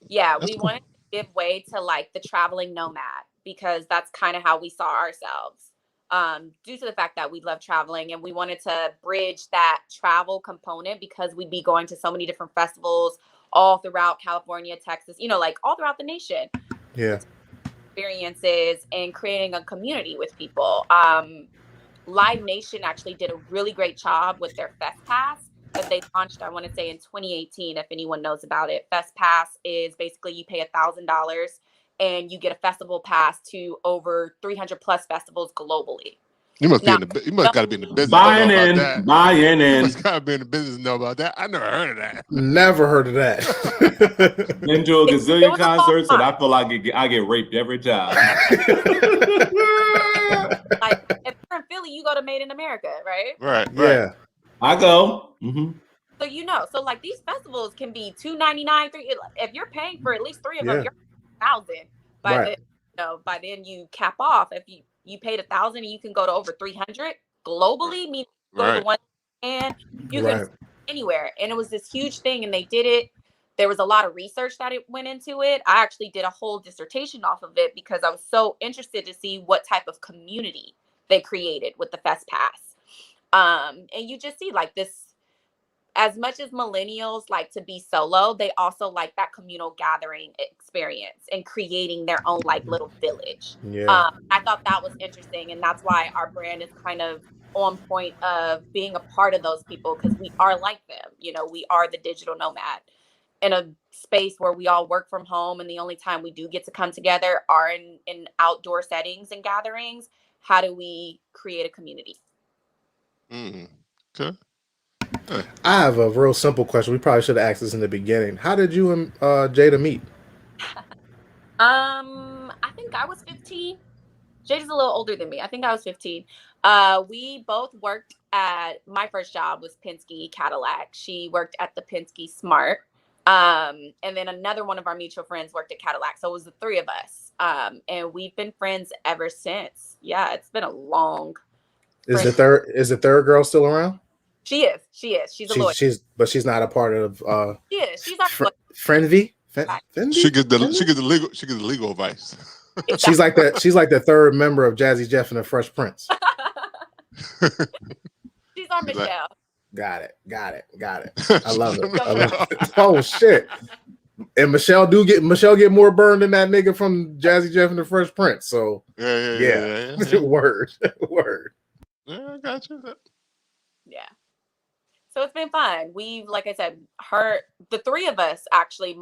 Yeah, That's we cool. wanted to give way to like the traveling nomad, because that's kind of how we saw ourselves. Due to the fact that we love traveling, and we wanted to bridge that travel component, because we'd be going to so many different festivals all throughout California, Texas, like all throughout the nation. Yeah. Experiences and creating a community with people. Live Nation actually did a really great job with their Fest Pass that they launched, I want to say in 2018, if anyone knows about it. Fest Pass is basically you pay $1,000 and you get a festival pass to over 300 plus festivals globally. You must got to be in the business. Buying in. You must got to be in the business to know about that. I never heard of that. Never heard of that. Been to a gazillion concerts, and I feel like I get raped every time. Like if you're in Philly, you go to Made in America, right? Right. Yeah. I go. Mm-hmm. So so like these festivals can be $2.99, if you're paying for at least 3 of them, you're $1,000. By then you cap off. If you paid $1,000 and you can go to over 300 globally, meaning go to one and you can anywhere. And it was this huge thing, and they did it. There was a lot of research that it went into it. I actually did a whole dissertation off of it because I was so interested to see what type of community they created with the Fest Pass. And you just see like this, as much as millennials like to be solo, they also like that communal gathering experience and creating their own like little village. Yeah. I thought that was interesting, and that's why our brand is kind of on point of being a part of those people, because we are like them. We are the digital nomad in a space where we all work from home, and the only time we do get to come together are in outdoor settings and gatherings. How do we create a community? Okay. I have a real simple question. We probably should have asked this in the beginning. How did you and Jada meet? I think I was 15. Jada's a little older than me. I think I was 15. We both worked at, my first job was Penske Cadillac. She worked at the Penske Smart. And then another one of our mutual friends worked at Cadillac. So it was the three of us. And we've been friends ever since. Yeah, it's been a long. Is the third girl still around? She is. She's a lawyer. But she's not a part of Yeah, she's our Fernweh. She gets the legal advice. She's like the third member of Jazzy Jeff and the Fresh Prince. She's our Michelle. Got it. I love it. Oh shit. And Michelle get more burned than that nigga from Jazzy Jeff and the Fresh Prince. So yeah. Word. Yeah, I got you. Yeah. So it's been fun. We've, like I said, the three of us actually,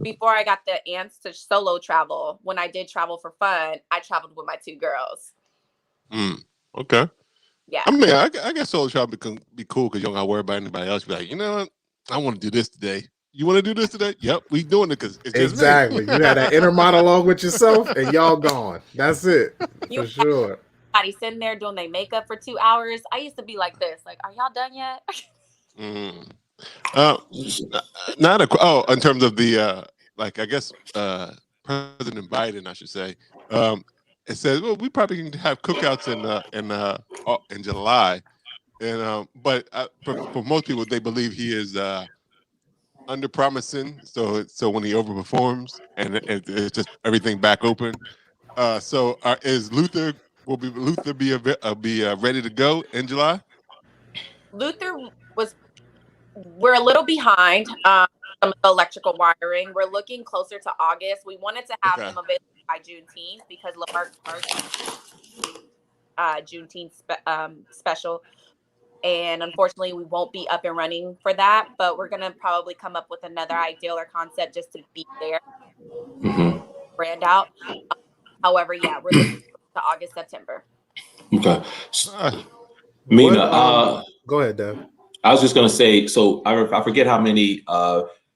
before I got the ants to solo travel, when I did travel for fun, I traveled with my two girls. Okay. Yeah. I mean, I guess solo travel can be cool because you don't got to worry about anybody else. Be like, you know what? I want to do this today. You want to do this today? Yep, we doing it because it's just exactly. You had that inner monologue with yourself, and y'all gone. That's it for sure. Somebody sitting there doing their makeup for 2 hours. I used to be like this. Like, are y'all done yet? In terms of the I guess President Biden, I should say, it says, well, we probably can have cookouts in July, and but for most people, they believe he is under promising. So when he overperforms, and it's just everything back open. Is Luther? Will Luther be ready to go in July? We're a little behind some of the electrical wiring. We're looking closer to August. We wanted to have him available by Juneteenth because Lamar's Juneteenth special. And unfortunately, we won't be up and running for that. But we're going to probably come up with another ideal or concept just to be there. Brand out. However, yeah, we're looking to August, September. Okay. Mina, go ahead, Dev. I was just going to say, so I forget how many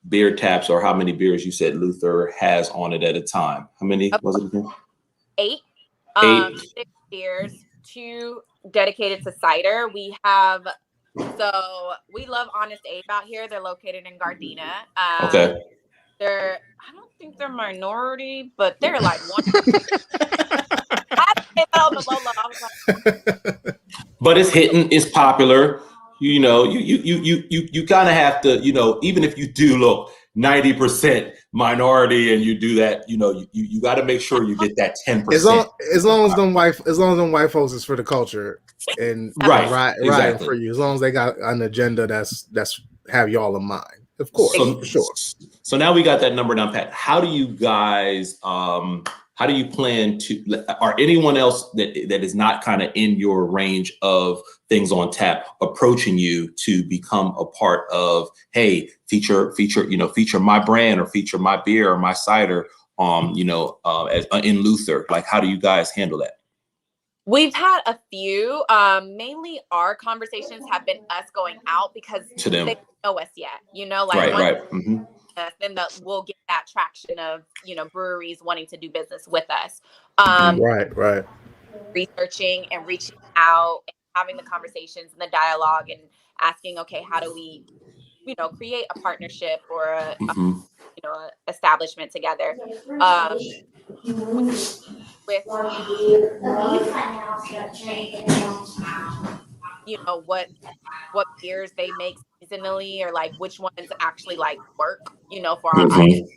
beer taps or how many beers you said Luther has on it at a time. How many was it again? 8. 8. 6 beers, 2 dedicated to cider. We love Honest Abe out here. They're located in Gardena. Okay. I don't think they're minority, but they're like one. But it's hitting, it's popular. You know, you kind of have to, even if you do look 90% minority and you do that, you got to make sure you get that 10%. As long as them white folks is for the culture and right for you. As long as they got an agenda that's have y'all in mind. Of course, for sure. So now we got that number down pat. How do you guys how do you plan to, or anyone else that is not kind of in your range of things on tap approaching you to become a part of, hey, feature my brand or feature my beer or my cider, as in Luther? Like, how do you guys handle that? We've had a few. Mainly our conversations have been us going out because they don't know us yet. Right. Then we'll get that traction of breweries wanting to do business with us. Right. Researching and reaching out and having the conversations and the dialogue and asking, okay, how do we create a partnership or a establishment together. With what beers they make seasonally or like which ones actually like work for our audience.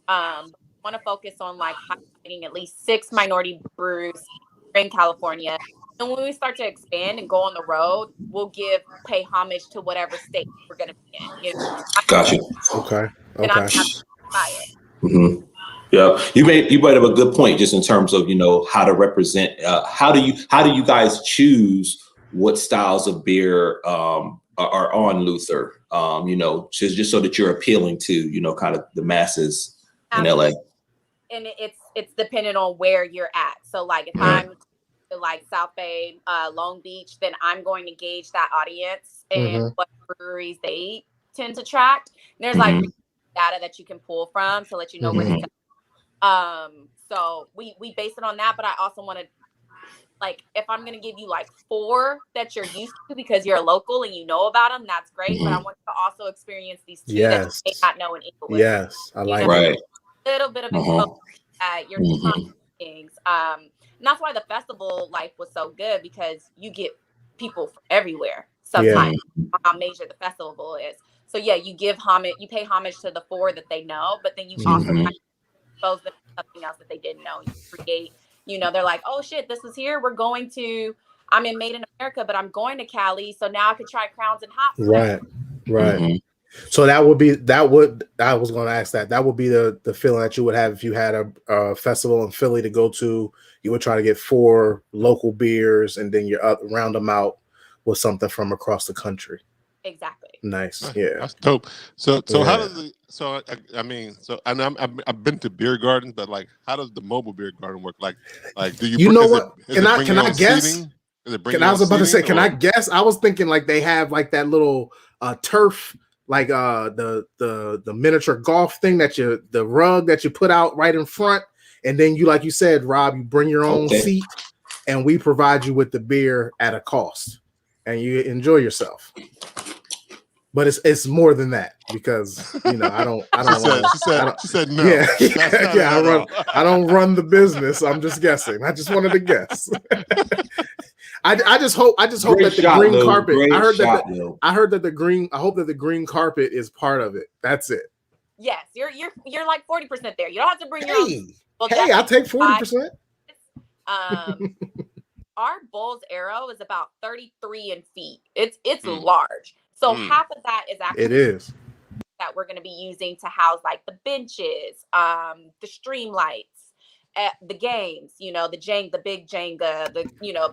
Want to focus on like highlighting at least 6 minority brews in California, and when we start to expand and go on the road, we'll pay homage to whatever state we're going to be in. Gotcha. Okay. And I'm happy to buy it. Yeah, you made up a good point just in terms of how to represent. How do you guys choose what styles of beer are on Luther? Just so that you're appealing to kind of the masses in LA. And it's dependent on where you're at. So like if I'm to like South Bay, Long Beach, then I'm going to gauge that audience and what breweries they tend to attract. And there's like data that you can pull from to let you know where to So we base it on that, but I also want to, like, if I'm going to give you like 4 that you're used to because you're a local and you know about them, that's great. But I want you to also experience these 2 that you may not know in Inglewood. Yes, I like right. A little bit of exposure at your things. And that's why the festival life was so good, because you get people from everywhere. Sometimes how major the festival is. So yeah, you give homage, you pay homage to the 4 that they know, but then you also expose them to something else that they didn't know. You create, they're like, oh shit, this is here. I'm in Made in America, but I'm going to Cali, so now I could try crowns and hops. Right. So I was going to ask that would be the feeling that you would have if you had a festival in Philly to go to. You would try to get 4 local beers, and then you round them out with something from across the country. Exactly. Nice. Yeah, that's dope. So how does I've been to beer gardens, but like, how does the mobile beer garden work? Like do you? You know what? Can I guess? I was about to say, can I guess? I was thinking like they have like that little turf, like the miniature golf thing the rug that you put out right in front, and then you, like you said, Rob, you bring your own seat, and we provide you with the beer at a cost, and you enjoy yourself. But it's more than that, because I don't. She said no. Yeah. I don't run the business. I'm just guessing. I just wanted to guess. I just hope that the green carpet. I hope that the green carpet is part of it. That's it. Yes, you're like 40% there. You don't have to bring your own. I'll take 40%. Our Bull's Arrow is about 33 in feet. It's large. So half of that is actually that we're going to be using to house like the benches, the stream lights, the games, the big Jenga, the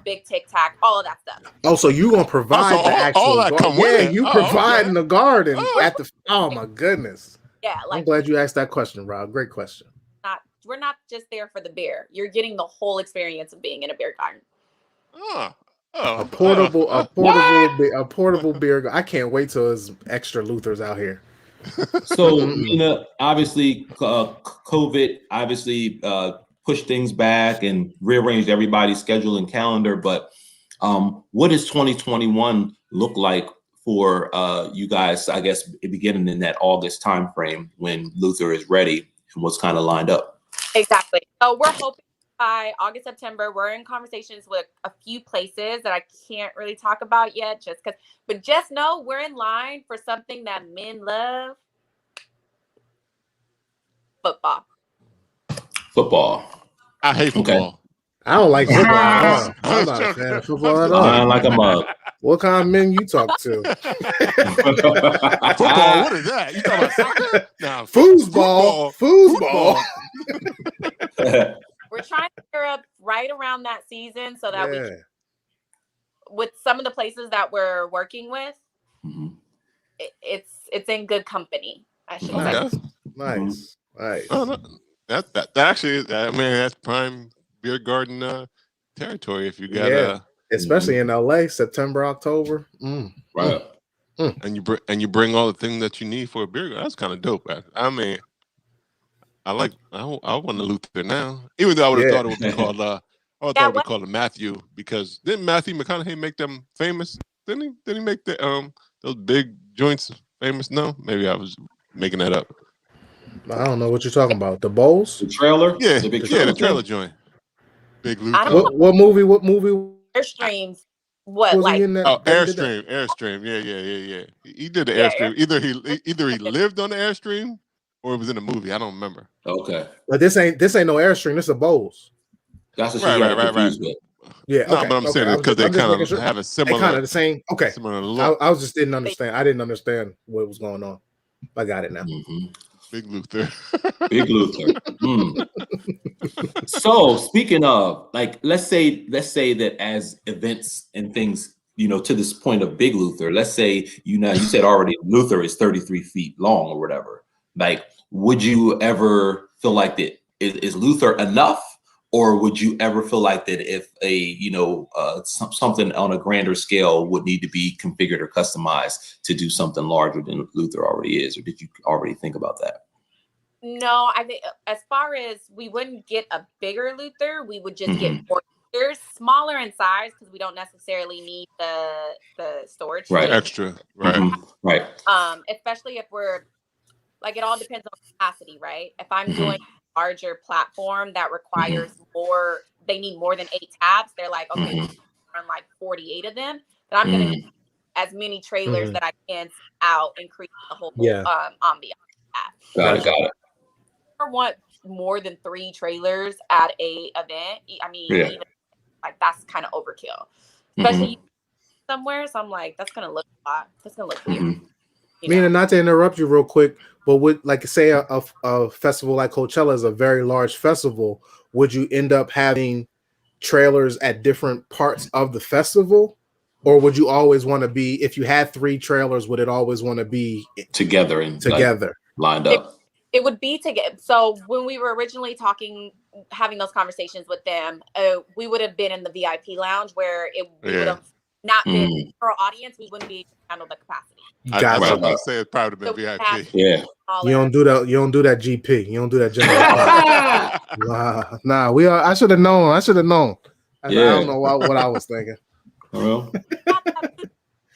big Tic Tac, all of that stuff. Oh, so you're going to provide the actual all that come with it. You providing the garden at the. Oh my goodness. Yeah, I'm glad you asked that question, Rob. Great question. We're not just there for the beer. You're getting the whole experience of being in a beer garden. A portable beer. I can't wait till there's extra Luthers out here. So obviously, COVID obviously pushed things back and rearranged everybody's schedule and calendar. But what does 2021 look like for you guys? I guess beginning in that August timeframe when Luther is ready and what's kind of lined up. Exactly. So we're hoping by August, September, we're in conversations with a few places that I can't really talk about yet, but just know we're in line for something that men love. Football. I hate football. Okay. I don't like football at all. I'm not a fan of football at all. I like a mug. What kind of men you talk to? Football, what is that? You talking about soccer? No, foosball. We're trying to gear up right around that season so that we can, with some of the places that we're working with, it's in good company, I should say. Nice. Oh, no. That actually, that's prime beer garden territory. If you got especially in LA, September, October. Right. And you bring all the things that you need for a beer garden. That's kind of dope. I mean, I want a Luther now, even though I would have thought it would be called. I thought it would be called a Matthew, because didn't Matthew McConaughey make them famous? Didn't he make those big joints famous? No, maybe I was making that up. I don't know what you're talking about. The bowls? The trailer? Yeah, the trailer joint. Big Luther. What movie? Airstreams. What, like? Airstream. Yeah. He did the Airstream. Either he lived on the Airstream or it was in a movie. I don't remember. Okay. But this ain't no Airstream. This is a bowls. That's what right. Yeah. No, but I'm saying it's because they kind of have a similar. They kind of the same. Okay. Similar look. I just didn't understand. I didn't understand what was going on. I got it now. Big Luther. Big Luther. So speaking of, like, let's say that as events and things, to this point of Big Luther, let's say, you said already Luther is 33 feet long or whatever. Like, would you ever feel like that is Luther enough? Or would you ever feel like that if something on a grander scale would need to be configured or customized to do something larger than Luther already is? Or did you already think about that? No, I think as far as we wouldn't get a bigger Luther, we would just get more. They're smaller in size because we don't necessarily need the storage Right. space. Extra, right? Right. Especially if we're like, it all depends on capacity, right? If I'm doing a larger platform that requires more, they need more than 8 taps. They're like, okay, run like 48 of them. Then I'm gonna need as many trailers that I can out and create the whole ambiance. Got it. I want more than 3 trailers at a event. I mean, even like that's kind of overkill, especially somewhere. So I'm like, that's gonna look a lot. That's gonna look weird. Meaning, not to interrupt you real quick, but would like say a festival like Coachella is a very large festival. Would you end up having trailers at different parts of the festival, or would you always want to be? If you had 3 trailers, would it always want to be together and like, lined up? It would be together. So when we were originally having those conversations with them, we would have been in the VIP lounge where it would have not been for our audience. We wouldn't be able to handle the capacity. I was going to say it's probably been VIP. You don't do that. You don't do that GP. You don't do that general. Nah. I should have known. I don't know what I was thinking. Well,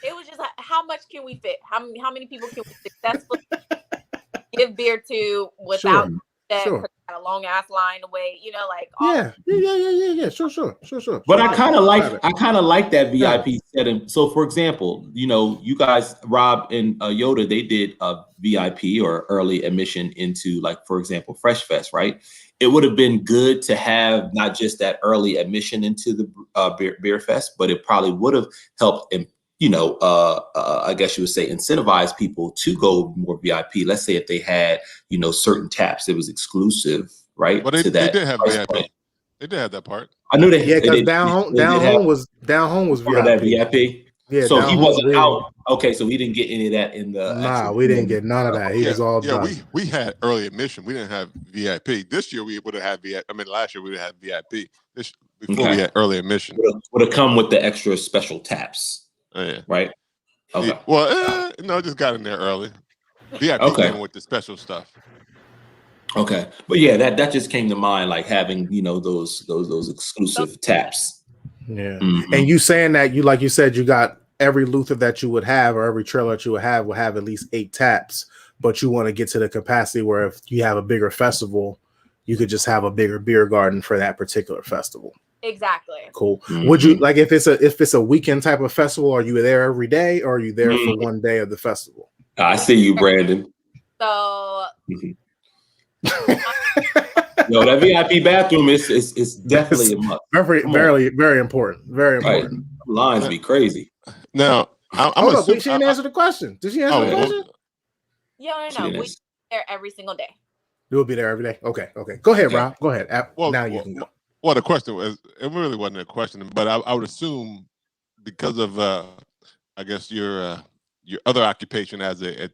it was just like, how much can we fit? How many people can we successfully give beer to without that a long ass line away? You know, like sure. But I kind of like that VIP setting. So, for example, you know, you guys, Rob and Yoda, they did a VIP or early admission into, like, for example, Fresh Fest, right? It would have been good to have not just that early admission into the beer fest, but it probably would have helped, I guess you would say, incentivize people to go more VIP. Let's say if they had, certain taps that was exclusive, right? Well, they did have VIP. They did have that part. I knew they. Yeah, because down home was VIP. That VIP. Yeah, so he wasn't out. Okay, so we didn't get any of that in the. Nah, we didn't get none of that. He was all done. We had early admission. We didn't have VIP. This year we would have had VIP. I mean, last year we would have had VIP. Before we had early admission. Would have come with the extra special taps. Right. Okay. Yeah, well, it just got in there early. VIP came with the special stuff. Okay, but yeah, that just came to mind, like having those exclusive taps. Yeah, and you saying that you said you got every Luther that you would have or every trailer that you would have will have at least 8 taps, but you want to get to the capacity where if you have a bigger festival, you could just have a bigger beer garden for that particular festival. Exactly. Cool. Would you like if it's a weekend type of festival? Are you there every day, or are you there for one day of the festival? I see you, Brandon. So, that VIP bathroom is definitely a must. Very important. Very important. Right. Lines be crazy. Now, she didn't answer the question. Did she answer the question? Yeah, no. We're there every single day. You'll be there every day. Okay. Go ahead, Rob. Go ahead. Now you can go. Well, the question was, it really wasn't a question, but I would assume because of, I guess your other occupation as in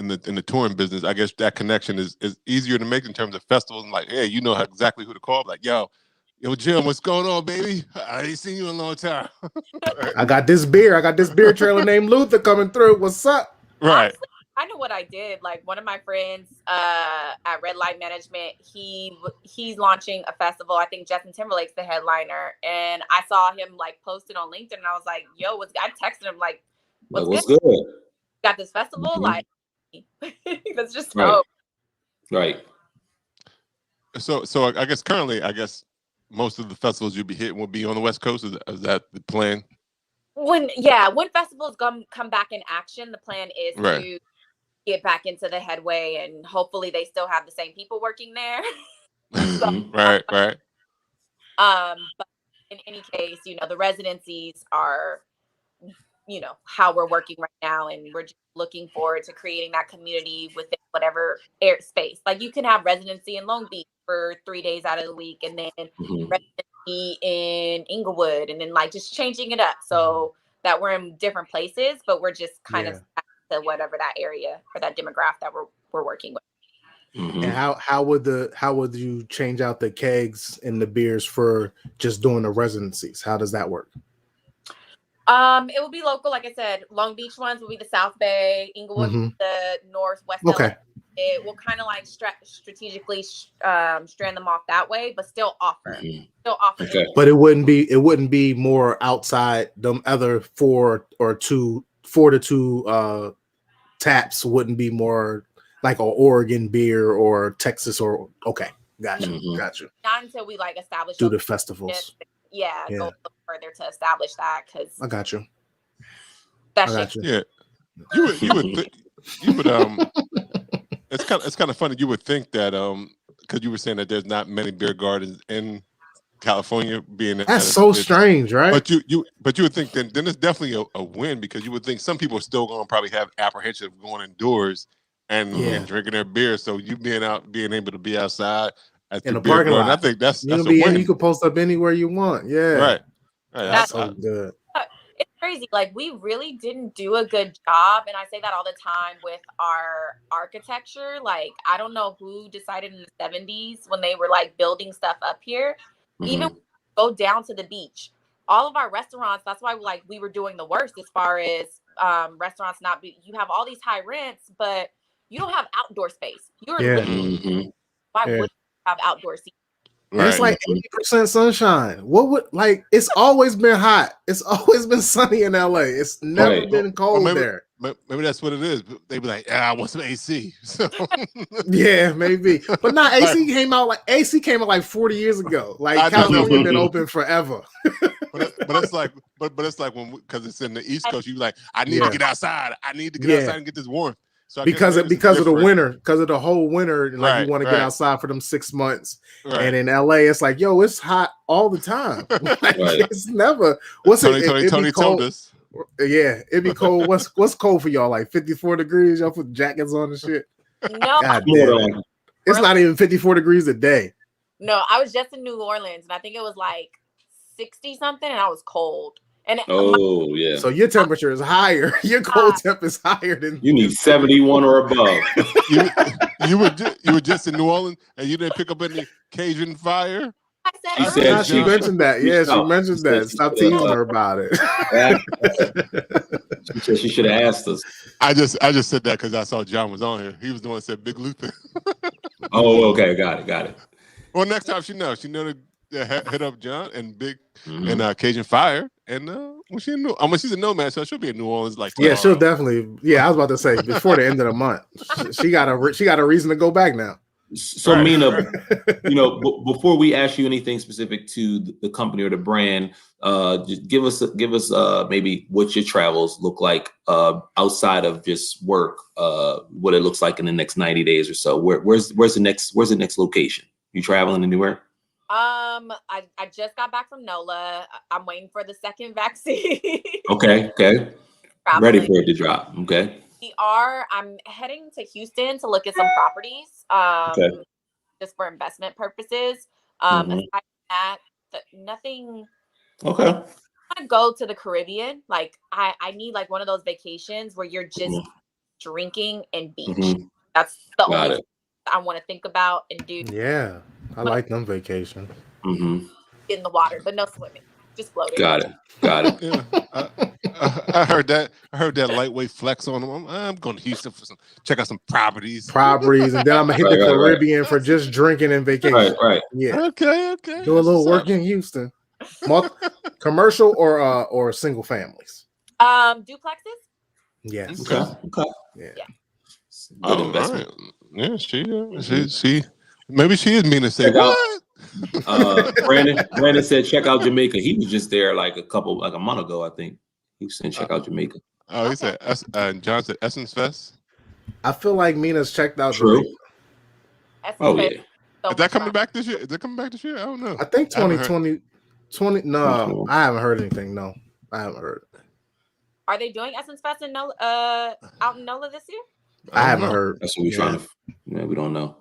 the touring business, I guess that connection is easier to make in terms of festivals and like, hey, you know exactly who to call. Like, yo, Jim, what's going on, baby? I ain't seen you in a long time. I got this beer trailer named Luther coming through. What's up? Right. Honestly, I know what I did. Like one of my friends at Red Light Management, he's launching a festival. I think Justin Timberlake's the headliner, and I saw him like posted on LinkedIn, and I was like, "Yo, I texted him like, what's good? Got this festival? Like, that's just dope." Right. So I guess currently, most of the festivals you'll be hitting will be on the West Coast. Is that the plan? When festivals come back in action, the plan is to get back into the headway, and hopefully they still have the same people working there. Right. But in any case, the residencies are, how we're working right now, and we're just looking forward to creating that community within whatever airspace. Like you can have residency in Long Beach for 3 days out of the week, and then residency in Inglewood, and then like just changing it up so that we're in different places, but we're just kind of to whatever that area or that demographic that we're working with. And how would you change out the kegs and the beers for just doing the residencies? How does that work? It will be local, like I said. Long Beach ones will be the South Bay, Inglewood the Northwest. Okay. it will kind of like strategically strand them off that way, but still offer. Okay. But it wouldn't be more outside them other 4 to 2 taps wouldn't be more like an Oregon beer or Texas or okay. Gotcha. Not until we like establish do the festivals. Yeah, go further to establish that because I got you. That shit. Yeah, you would it's kind of funny. You would think that because you were saying that there's not many beer gardens in California being that's so strange, right? But you would think then it's definitely a win because you would think some people are still going to probably have apprehension of going indoors and drinking their beer. So you being able to be outside at in the beer parking lot, I think that's a win. You can post up anywhere you want. Yeah, right. That's so good. It's crazy. Like we really didn't do a good job, and I say that all the time with our architecture. Like I don't know who decided in the 70s when they were like building stuff up here. Even go down to the beach. All of our restaurants. That's why like we were doing the worst as far as restaurants not be. You have all these high rents, but you don't have outdoor space. You're why would you have outdoor seating? Right. It's like 80% sunshine. What would like? It's always been hot. It's always been sunny in LA. It's never been cold there. Maybe that's what it is. They be like, I want some AC. So. Yeah, maybe. But not AC came out like 40 years ago. Like California been open forever. but it's like when because it's in the East Coast, you like, I need to get outside. I need to get outside and get this warmth. So because of the winter, because of the whole winter, like you want to get outside for them 6 months. Right. And in LA, it's like, yo, it's hot all the time. Like, it's never. Tony told us. Yeah, it'd be cold. What's cold for y'all? Like 54 degrees? Y'all put jackets on and shit. No, God damn. It's not even 54 degrees a day. No, I was just in New Orleans, and I think it was like 60 something, and I was cold. And so your temperature is higher. Your cold temp is higher than you need 71 or above. you were just in New Orleans and you didn't pick up any Cajun fire. She mentioned that. Yeah, she mentioned that. Stop teasing her about it. She said she should have asked us. I just said that because I saw John was on here. He was the one that said Big Luther. Oh, okay, got it. Well, next time she knows to hit up John and Big and Cajun Fire. And when she's a Nomad, so she'll be in New Orleans. Like tomorrow. Yeah, she'll definitely. Yeah, I was about to say before the end of the month, she got a reason to go back now. So Mina, before we ask you anything specific to the company or the brand, just give us maybe what your travels look like outside of just work. What it looks like in the next 90 days or so. Where's the next location? You traveling anywhere? I just got back from NOLA. I'm waiting for the second vaccine. Okay. Ready for it to drop. Okay. I'm heading to Houston to look at some properties. Just for investment purposes. Aside from that, nothing. Okay. I want to go to the Caribbean. Like I need like one of those vacations where you're just drinking and beach. That's the only thing I want to think about and do. Yeah. I like them vacations. In the water, but no swimming, just floating. Got it. Yeah, I heard that. I heard that lightweight flex on them. I'm going to Houston for check out some properties, and then I'm gonna hit the Caribbean for just drinking and vacation. Right. Yeah. Okay. Do a little work in Houston. Commercial or single families. Duplexes. Yes. Okay. Yeah. Good investment. Yeah, she. Maybe she is mean to say what? Brandon said check out Jamaica. He was just there like a month ago, I think. He was saying check out Jamaica. Oh, he said John said Essence Fest. I feel like Mina's checked out True. Jamaica. Oh yeah. Is that coming back this year? Is it coming back this year? I don't know. I think 2020. No, I haven't heard anything. No, I haven't heard. Are they doing Essence Fest in out in NOLA this year? I haven't heard. That's what we're trying to. Yeah, we don't know.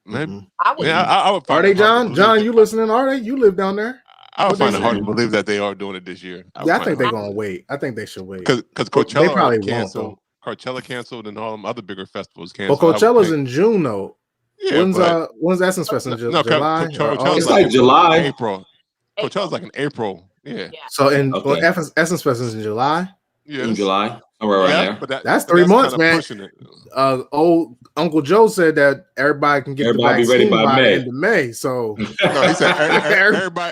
Maybe. I would. I would. Are they, John? John, you listening? Are they? You live down there? I would find it hard to believe that they are doing it this year. I think they're gonna wait. I think they should wait because Coachella they probably canceled. Won't. Coachella canceled, and all them other bigger festivals canceled. Well, Coachella's in June though. Yeah, when's Essence Fest in July? It's like July, April. Coachella's like in April. Yeah. So Essence Fest is in July. June, July, somewhere around there. But that's 3 months, man. It. Old Uncle Joe said that everybody can get the vaccine by the end of May. So no, he said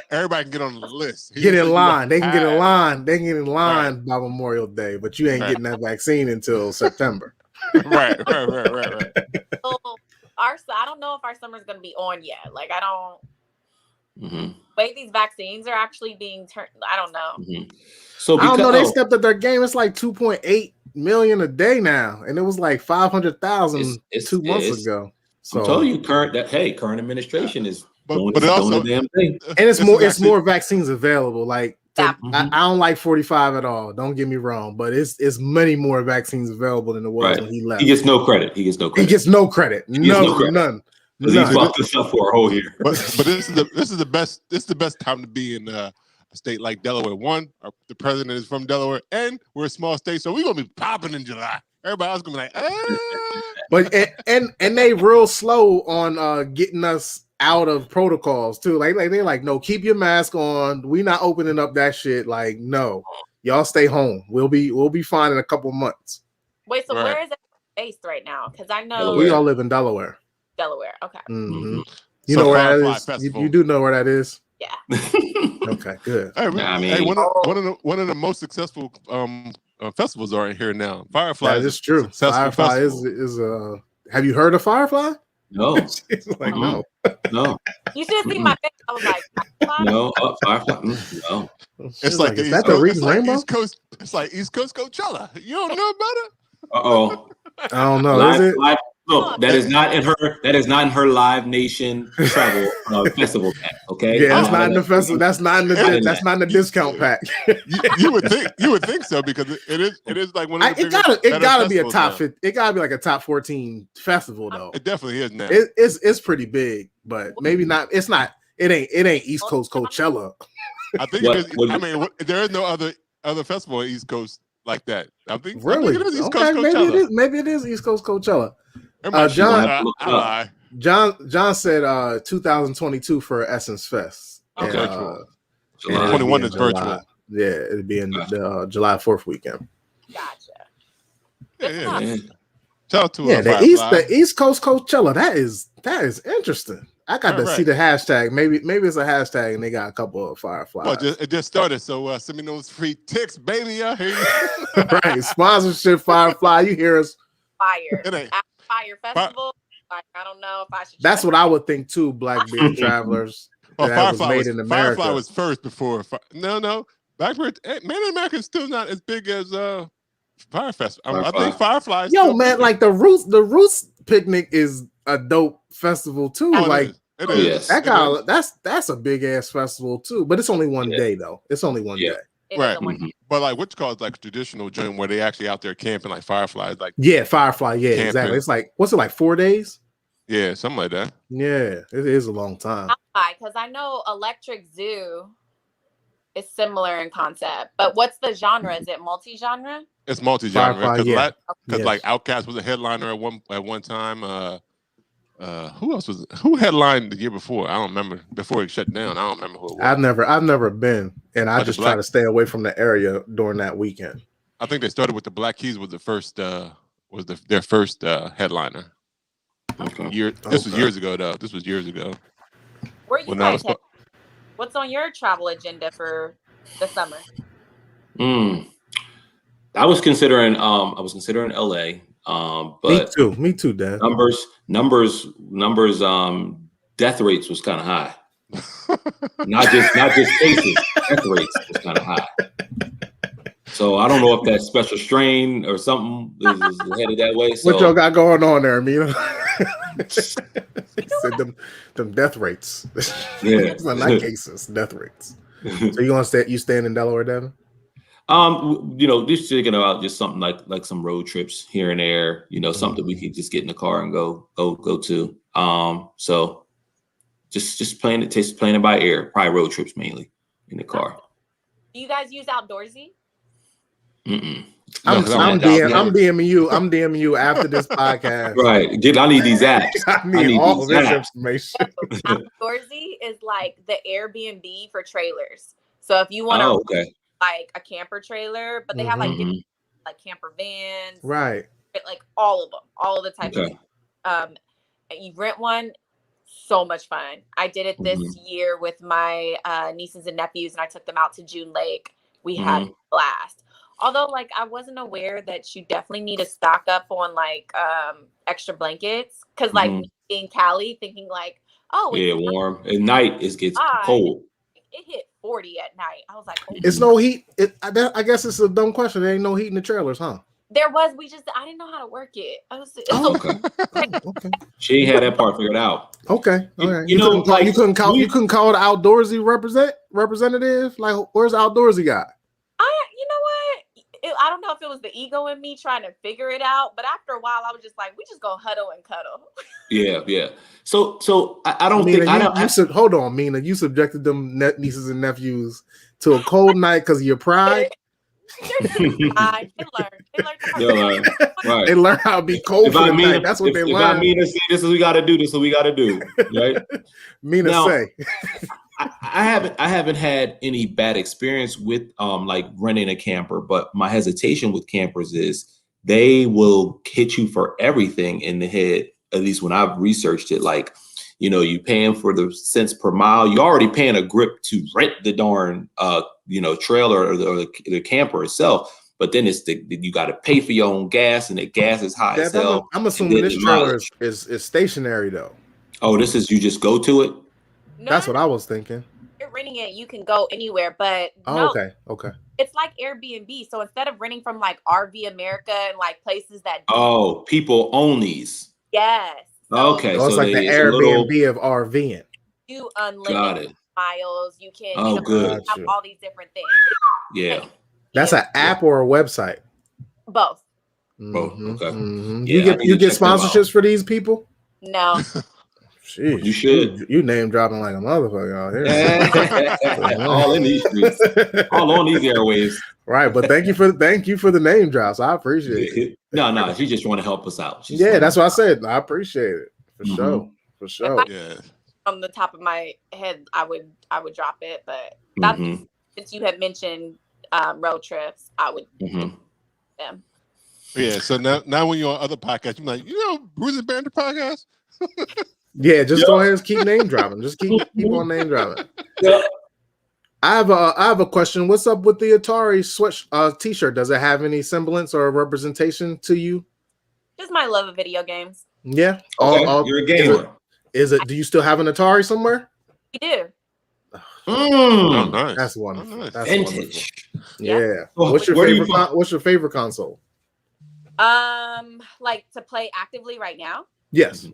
everybody can get on the list. Get in line. They can get in line. They can get in line by Memorial Day, but you ain't getting that vaccine until September. Right. So I don't know if our summer's gonna be on yet. Like I don't. Wait, these vaccines are actually being turned. I don't know. So I don't know. They stepped up their game. It's like 2.8 million a day now, and it was like 500,000 2 months ago. So I'm telling you, current administration is but it also the damn thing. And it's more vaccines available. Like I don't like 45 at all. Don't get me wrong, but it's many more vaccines available than it was when he left. He gets no credit. He gets no credit. None. He's fucked this up for a whole year. But this is the best. This is the best time to be in a state like Delaware. One, the president is from Delaware, and we're a small state, so we're gonna be popping in July. Everybody else gonna be like, But and they real slow on getting us out of protocols too. Like they're like, no, keep your mask on. We not opening up that shit. Like, no, y'all stay home. We'll be fine in a couple months. Wait, so where is it based right now? Because I know we all live in Delaware. Okay. Mm-hmm. You know where that is? You do know where that is? Yeah. Okay, good. Hey, one of the most successful festivals are here now. Firefly. That is true. Firefly is have you heard of Firefly? No. Like no. You should see my face. I was like, Firefly? No, Firefly. No. It's like is that the Reading Rainbow? East Coast. It's like East Coast Coachella. You don't know about it? I don't know. Is it? Look, that is not in her Live Nation travel festival pack. Okay. Yeah, that's not in the festival. That's not in the discount pack. you would think so because it is like one of the it gotta be a top 50. It gotta be like a top 14 festival though. It definitely is now. It's pretty big, but maybe not. It's not. It ain't East Coast Coachella. I think it is. I mean, there is no other festival on East Coast like that. I think it is East Coast Coachella. Maybe it is East Coast Coachella. John said 2022 for Essence Fest. Okay, and, 21 is virtual. Yeah, it'd be in the July 4th weekend. Gotcha. Yeah. Shout out to the East Coast Coachella. That is interesting. I got to see the hashtag. Maybe it's a hashtag, and they got a couple of Fireflies. Well, it just started, so send me those free ticks, baby. I hear you. Right, sponsorship Firefly. You hear us? Fire. Fire Festival. Like, I don't know if I should. That's what I would think too. Black Beard Travelers. Firefly was made in America. Firefly was first before. No. Blackbird. Made in America is still not as big as Fire Festival. I think Firefly. Man, like the Roots Picnic is a dope festival too. It is. That's a big ass festival too. But it's only one day though. It's only one day. Right. But like what you call it, like a traditional joint where they actually out there camping like Fireflies. Like Firefly. Yeah, camping. Exactly. It's like, what's it like, 4 days? Yeah, something like that. Yeah, it is a long time. Because I know Electric Zoo is similar in concept, but what's the genre? Is it multi-genre? It's multi-genre because like Outkast was a headliner at one time. Who headlined the year before? I don't remember. Before it shut down, I don't remember who it was. I've never been, and I just try to stay away from the area during that weekend. I think they started with the Black Keys was the first their first headliner. Okay. This was years ago though. This was years ago. Where you guys head? What's on your travel agenda for the summer? I was considering LA. But me too, Dad. Numbers. Death rates was kind of high. not just cases. Death rates was kind of high. So I don't know if that special strain or something is headed that way. So. What y'all got going on there, Amina? Said them death rates. Yeah, not cases, death rates. So you staying in Delaware, Devin? Just thinking about just something like some road trips here and there, something we could just get in the car and go to. So just playing it by ear, probably road trips mainly in the car. Do you guys use Outdoorsy? Mm-mm. I'm DMing you after this podcast. Right. I need these apps. I need all this information. Outdoorsy is like the Airbnb for trailers. So if you want to like a camper trailer, but they have like different, like camper vans, right? Like all of them, all of the types. Okay. And you rent one. So much fun. I did it this year with my nieces and nephews, and I took them out to June Lake. We had a blast. Although, like, I wasn't aware that you definitely need to stock up on like extra blankets, because like in Cali, thinking like, oh, yeah, warm at night, it gets cold. It hit 40 at night. I was like, oh, it's no heat. I guess it's a dumb question. There ain't no heat in the trailers, huh? There was. I didn't know how to work it. Okay. She had that part figured out. Okay. All right. You know, you couldn't call the outdoorsy representative. Like, where's the outdoorsy guy? You know what? I don't know if it was the ego in me trying to figure it out, but after a while, I was just like, we just gonna huddle and cuddle. Yeah. So I don't think hold on, Mina. You subjected them nieces and nephews to a cold night because of your pride. They learn. Right. They learn how to be cold for the night. That's what they learn. If I Mina say this is what we gotta do, this is what we gotta do. Right? Mina now, say. I haven't had any bad experience with like renting a camper, but my hesitation with campers is they will hit you for everything in the head. At least when I've researched it, like, you know, you paying for the cents per mile. You're already paying a grip to rent the darn trailer or the camper itself. But then you got to pay for your own gas, and the gas is high as hell. I'm assuming this trailer is stationary though. Oh, this is you just go to it. No, that's what I was thinking. You're renting it, you can go anywhere, but okay. It's like Airbnb. So instead of renting from like RV America and like places that people own these. Yes. So, okay, so it's like the Airbnb of RVing. You unlimited miles. You can good. Have all these different things. Yeah. That's an app or a website? Both. Both. Okay. Yeah, you get sponsorships for these people? No. Jeez, you should. You name dropping like a motherfucker out here. All in these streets, all on these airwaves. Right, but thank you for the name drops. I appreciate it. No, she just want to help us out. That's what I said. I appreciate it for sure. Yeah. From the top of my head, I would drop it, but that's since you had mentioned road trips, I would do them. Yeah. So now when you're on other podcasts, you're like, Bruce and Banter podcast. Yeah, just go ahead and keep name dropping. Just keep on name dropping. Yeah. I have a question. What's up with the Atari Switch t-shirt? Does it have any semblance or representation to you? Just my love of video games. Yeah. Okay. You're a gamer. Is it? Do you still have an Atari somewhere? We do. Oh, nice. That's wonderful. Nice. That's vintage. Wonderful. Yeah. What's your favorite console? Like to play actively right now? Yes.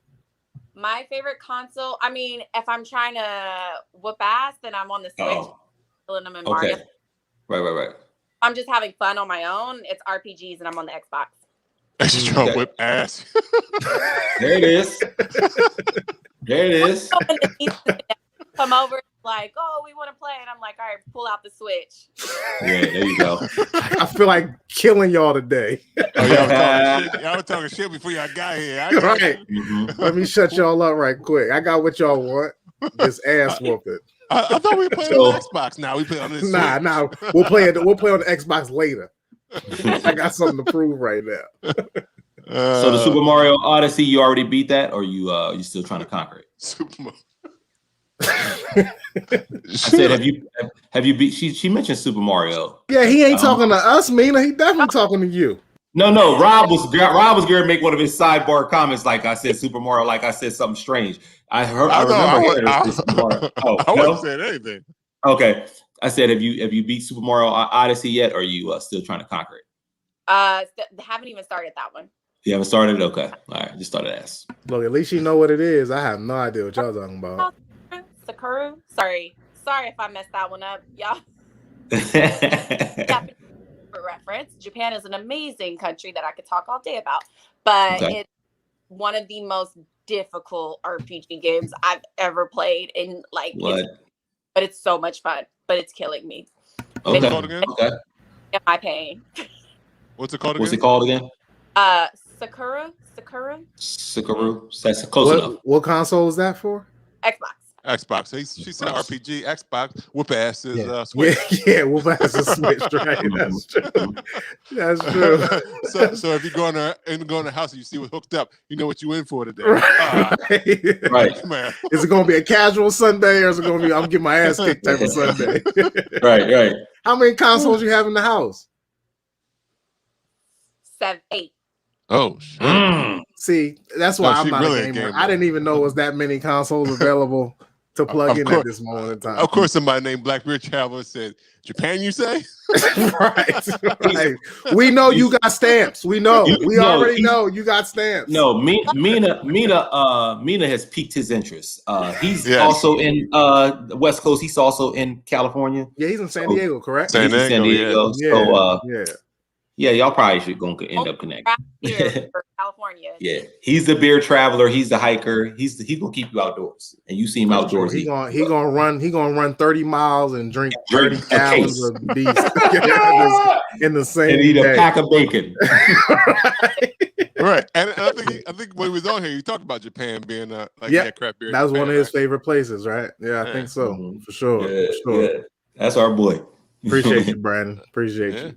My favorite console, I mean, if I'm trying to whoop ass, then I'm on the Switch. Killing them in Mario. Right. I'm just having fun on my own. It's RPGs, and I'm on the Xbox. Just trying to whip ass. There it is. Come over like, oh, we want to play, and I'm like, all right, pull out the Switch. Yeah, there you go. I feel like killing y'all today. Y'all were talking shit before y'all got here. Right. Let me shut y'all up right quick. I got what y'all want. This ass whooping. I thought we were playing on the Xbox. Now we play on this. Nah. We'll play on the Xbox later. I got something to prove right now. So the Super Mario Odyssey, you already beat that, or you still trying to conquer it? Super Mario. I said, have you beat? She mentioned Super Mario. Yeah, he ain't talking to us, Mina. He definitely talking to you. No. Rob was going to make one of his sidebar comments, like I said Super Mario, like I said something strange. I wasn't saying anything. Okay, I said, have you beat Super Mario Odyssey yet, or are you still trying to conquer it? Haven't even started that one. You haven't started? Okay, all right. Just started to ask. Look, at least you know what it is. I have no idea what y'all talking about. Sakura? Sorry if I messed that one up, y'all. For reference, Japan is an amazing country that I could talk all day about, but it's one of the most difficult RPG games I've ever played, and like, but it's so much fun, but it's killing me. What's it called again? Okay. In my pain. What's it called again? What's it called again? Sakura. That's close enough. What console is that for? Xbox. Xbox. She said RPG, Xbox. Whoop ass is Switch. Yeah, whoop ass is Switch. Right, that's true. That's true. So if you go in the house and you see what's hooked up, you know what you in for today. Right. Man. Is it going to be a casual Sunday, or is it going to be I'm getting my ass kicked type of Sunday? Right. How many consoles you have in the house? 7, 8. Oh shit. See, that's why I'm not really a gamer. I didn't even know it was that many consoles available to plug in at this moment in time. Of course, somebody named Black Beer Traveler said, "Japan, you say?" right. We know you got stamps. We know. We already know you got stamps. No, Mina has piqued his interest. He's also in the West Coast. He's also in California. Yeah, he's in San Diego, correct? San Diego. Yeah. So yeah, y'all probably should end up connecting. Here for California. Yeah, he's the beer traveler. He's the hiker. He's gonna keep you outdoors, and you see him outdoors. He gonna run 30 miles and drink 30 gallons of beef in the same and eat day. a pack of bacon. Right, and I think when he was on here, you talked about Japan being craft beer. That was one of his favorite places, right? Yeah, I think so, for sure. Yeah. That's our boy. Appreciate you, Brandon. Appreciate you.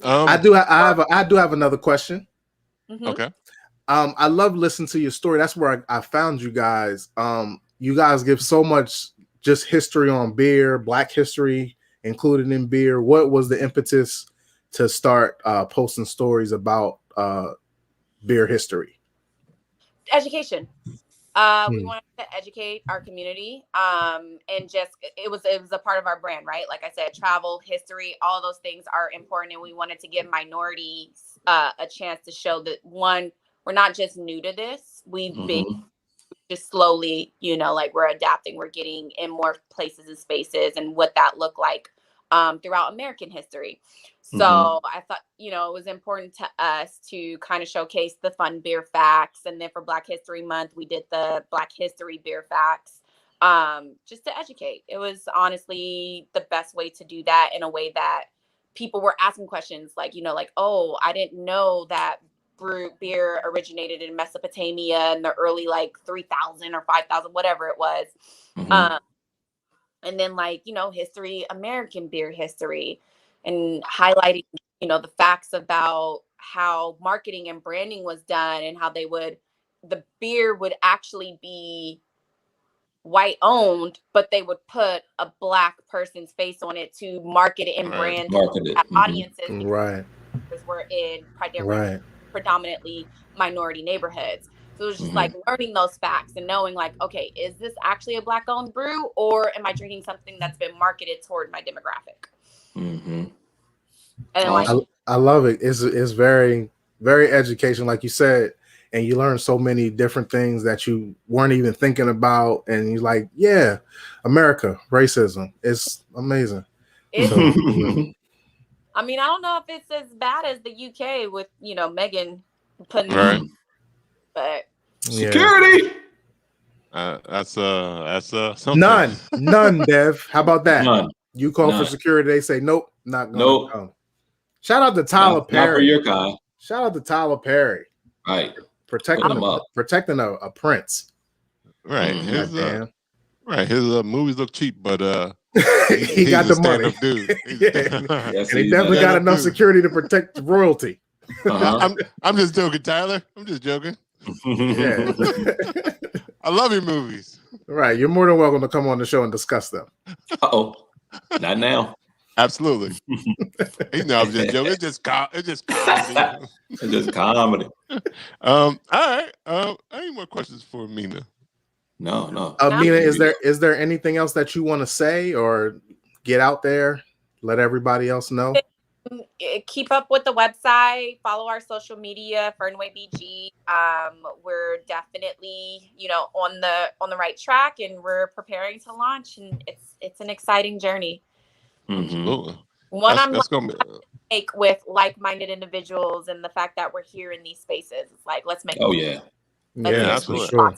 I do have another question. Mm-hmm. Okay. I love listening to your story. That's where I found you guys. You guys give so much just history on beer, Black history included in beer. What was the impetus to start posting stories about beer history? Education. We wanted to educate our community, and just it was a part of our brand, right? Like I said, travel, history, all those things are important, and we wanted to give minorities a chance to show that, one, we're not just new to this. We've been just slowly, like we're adapting. We're getting in more places and spaces, and what that looked like throughout American history. So I thought, it was important to us to kind of showcase the fun beer facts. And then for Black History Month, we did the Black History beer facts just to educate. It was honestly the best way to do that, in a way that people were asking questions like, oh, I didn't know that beer originated in Mesopotamia in the early 3,000 or 5,000, whatever it was. And then history, American beer history, and highlighting, the facts about how marketing and branding was done, and how the beer would actually be white owned, but they would put a Black person's face on it to market it and brand audiences. Right. Because we're in predominantly minority neighborhoods. So it was just learning those facts and knowing okay, is this actually a Black owned brew, or am I drinking something that's been marketed toward my demographic? And I love it. It's very, very educational, like you said, and you learn so many different things that you weren't even thinking about, and you're like, yeah, America, racism, it's amazing. I don't know if it's as bad as the UK with Meghan putting but security. That's something. None, Dev. How about that? None. You call for security, they say nope, not going to come. Shout out to Tyler Perry. Not for your kind. Shout out to Tyler Perry. Right. Protecting a prince. Right. His movies look cheap, but he got the money. Dude. And he definitely got enough security to protect the royalty. I'm just joking, Tyler. I'm just joking. Yeah. I love your movies. Right. You're more than welcome to come on the show and discuss them. Not now. Absolutely. I'm just joking. It's just comedy. It's just comedy. All right. Any more questions for Mina? No. Mina, is there anything else that you want to say or get out there? Let everybody else know. Keep up with the website. Follow our social media, Fernweh BG. We're definitely, on the right track, and we're preparing to launch. And it's an exciting journey. Absolutely. I'm gonna make with like-minded individuals, and the fact that we're here in these spaces. It's let's make. Absolutely. Sure.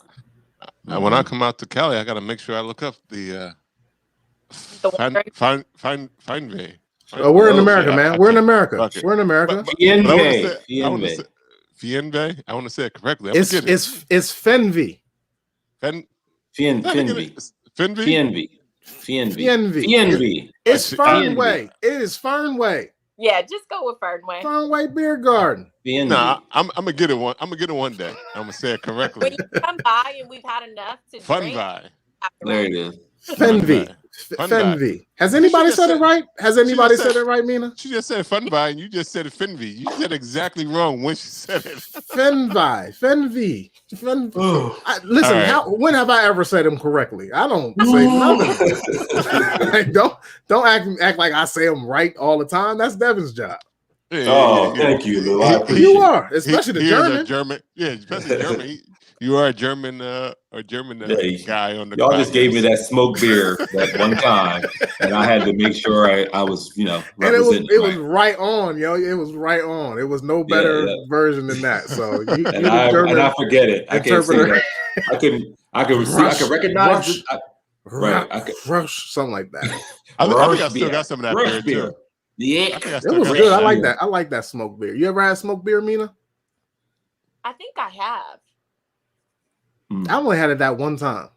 When I come out to Cali, I got to make sure I look up the Fernweh. Oh, we're in America, man. We're in America. Okay. We're in America. Fernweh. I want to say it correctly. It's Fernweh. Fernweh. Fernweh. It's Fernweh. It is Fernweh. Yeah, just go with Fernweh. Fernweh Biergarten. Nah, I'm gonna get it one. I'm gonna get it one day. I'm gonna say it correctly. When you come by and we've had enough to drink. There it is. Fernweh. Has anybody said it right? Has anybody said it right, Mina? She just said Fernweh, and you just said it Fernweh. You said exactly wrong when she said it. Fernweh. Listen, right. when have I ever said them correctly? I don't say nothing. Like, don't act like I say them right all the time. That's Devin's job. Yeah. Thank you, Lou. You are, especially the German. Yeah, especially German. You are a German guy on the. Y'all just gave me that smoked beer that one time, and I had to make sure I was, representing. And it was right on, yo. It was right on. It was no better version than that. So you I forget it. I can't say that. I could recognize it. Rush, something like that. I think I still got some of that beer too. Yeah, it was good. I like that. I like that smoked beer. You ever had smoked beer, Mina? I think I have. I only had it that one time.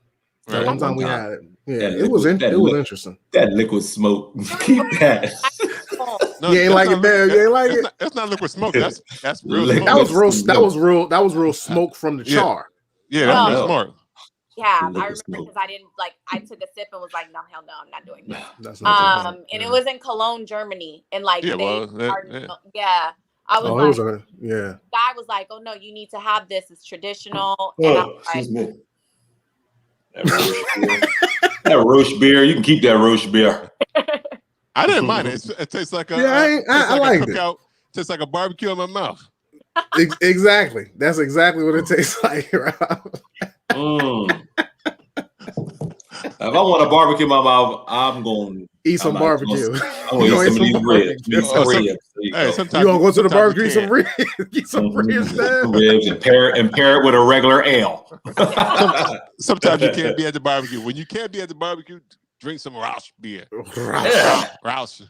That one time we had it. Yeah, it was interesting. That liquid smoke. Keep that. No, you ain't like it there. You ain't like it. That's not liquid smoke. That's real. That was real smoke from the char. Yeah, that's smart. Yeah, I remember because I took a sip and was like, no, hell no, I'm not doing that. That's not and it was in Cologne, Germany, and I was guy was like, oh no, you need to have this. It's traditional. Excuse me. That roast beer, you can keep that roast beer. I didn't mind it. It tastes like I like it. Tastes like a barbecue in my mouth. Exactly. That's exactly what it tastes like. If I want a barbecue in my mouth, I'm going to eat some barbecue. I'm going to eat some of these ribs. You gonna go to the barbecue, eat some ribs, ribs, and pair it with a regular ale. Sometimes you can't be at the barbecue. When you can't be at the barbecue, drink some Roush beer. Roush.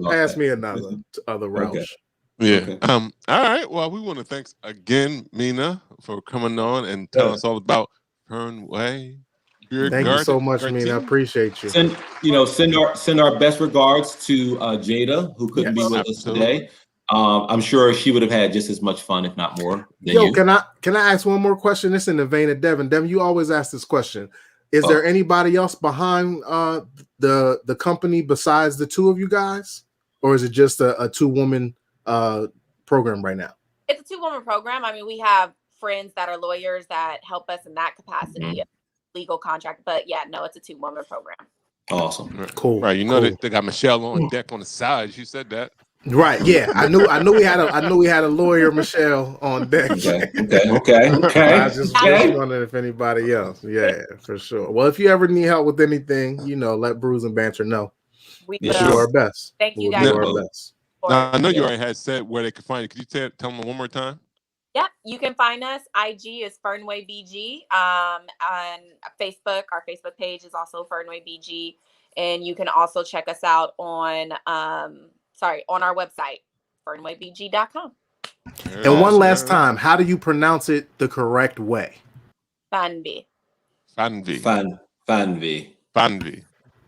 Pass me another Roush. Okay. Yeah. Okay. All right. Well, we want to thanks again, Mina, for coming on and telling us all about Fernweh Biergarten. Thank you so much, Mina. I appreciate you. Send our best regards to Jada, who couldn't be with us today. I'm sure she would have had just as much fun, if not more. Can I ask one more question? This in the vein of Devin. Devin, you always ask this question. Is there anybody else behind the company besides the two of you guys, or is it just a 2-woman program right now? It's a 2-woman program. I mean, we have friends that are lawyers that help us in that capacity, legal contract. But yeah, no, it's a 2-woman program. Awesome, cool. Right, they got Michelle on deck on the side. She said that. Right, yeah, I knew we had a lawyer, Michelle, on deck. Okay. I just wondered if anybody else. Yeah, for sure. Well, if you ever need help with anything, let Brews and Banter know. We do our best. Thank you guys. Do our best. Now, I know you already had said where they could find you. Could you tell them one more time? Yep, you can find us. IG is Fernweh BG. On Facebook, our Facebook page is also Fernweh BG, and you can also check us out on our website, fernwehbg.com. And one last time, how do you pronounce it the correct way? Fernweh.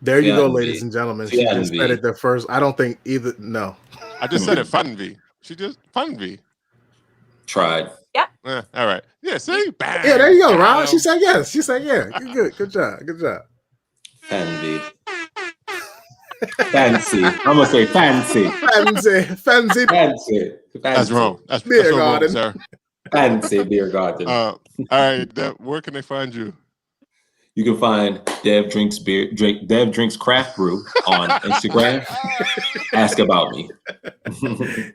There you go, ladies and gentlemen. She just said it the first. I don't think either. No, I just said it. Fernweh. She just Fernweh. Tried. Yep. All right. Yeah. See. Bam, yeah. There you go, Rob. She said yes. She said yeah. Good. Good job. Fernweh. Fancy. I'm gonna say fancy. Fancy. That's wrong. That's Biergarten, sir. Fancy Biergarten. All right. Where can they find you? You can find Dev Drinks Craft Brew on Instagram. Ask about me.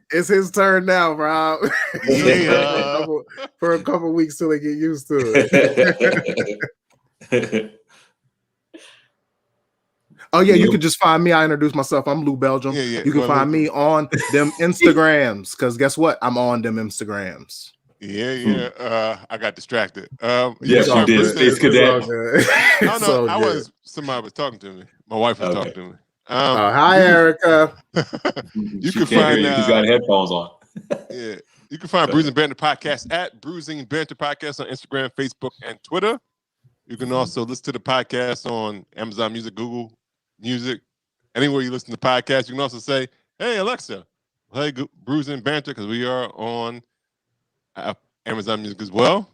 It's his turn now, Rob. For a couple weeks till they get used to it. Oh yeah, you can just find me. I introduced myself. I'm Lou Belgium. Yeah. You can find me on them Instagrams, because guess what? I'm on them Instagrams. Yeah. I got distracted. Yes, you did. Space Cadet. No, somebody was talking to me. My wife was talking to me. Hi, Erica. You can find. He's got headphones on. Yeah, you can find Bruising Banter Podcast at Bruising Banter Podcast on Instagram, Facebook, and Twitter. You can also listen to the podcast on Amazon Music, Google Music, anywhere you listen to podcasts. You can also say, "Hey Alexa, play Brews and Banter," because we are on Amazon Music as well.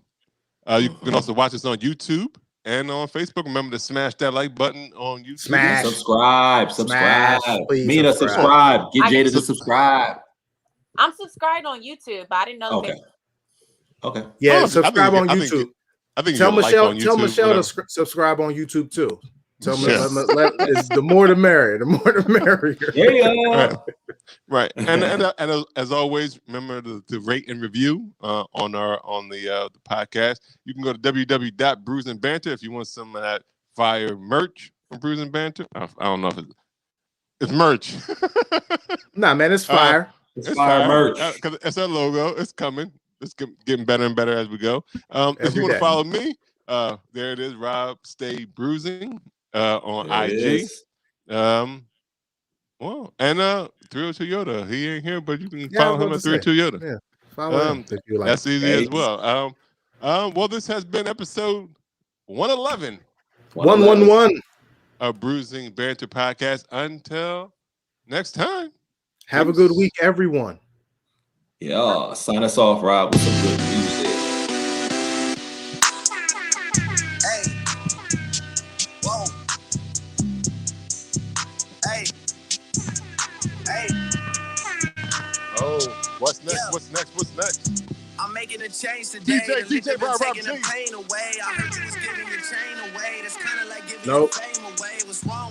You can also watch us on YouTube and on Facebook. Remember to smash that like button on YouTube. Subscribe. Mina, subscribe. Get Jada to subscribe. I'm subscribed on YouTube, but I didn't know. Okay. Yeah, subscribe on YouTube. I think tell Michelle. Like on YouTube, tell Michelle to subscribe on YouTube too. Tell me, the more the merrier. The more the merrier. Yeah. Right. And as always, remember to rate and review on the podcast. You can go to www.Brews and Banter if you want some of that fire merch from Brews and Banter. I don't know if it's merch. Nah, man, it's fire. It's fire merch. Because it's our logo. It's coming. It's getting better and better as we go. If you want to follow me, there it is, Rob Stay Bruising on IG. Well, and 302 Yoda. He ain't here, but you can follow him at 302 Yoda. Yeah, follow him if you like. That's easy as well. Well, this has been episode 111. 111. A Bruising Banter podcast. Until next time. Have a good week, everyone. Yeah, sign us off, Rob, with some good music. Hey. Whoa. Hey. Hey. Oh, what's next? What's next? I'm making a change today. DJ Rob, taking the pain away. I heard you was giving your chain away. That's kind of like giving Nope. your fame away. What's wrong?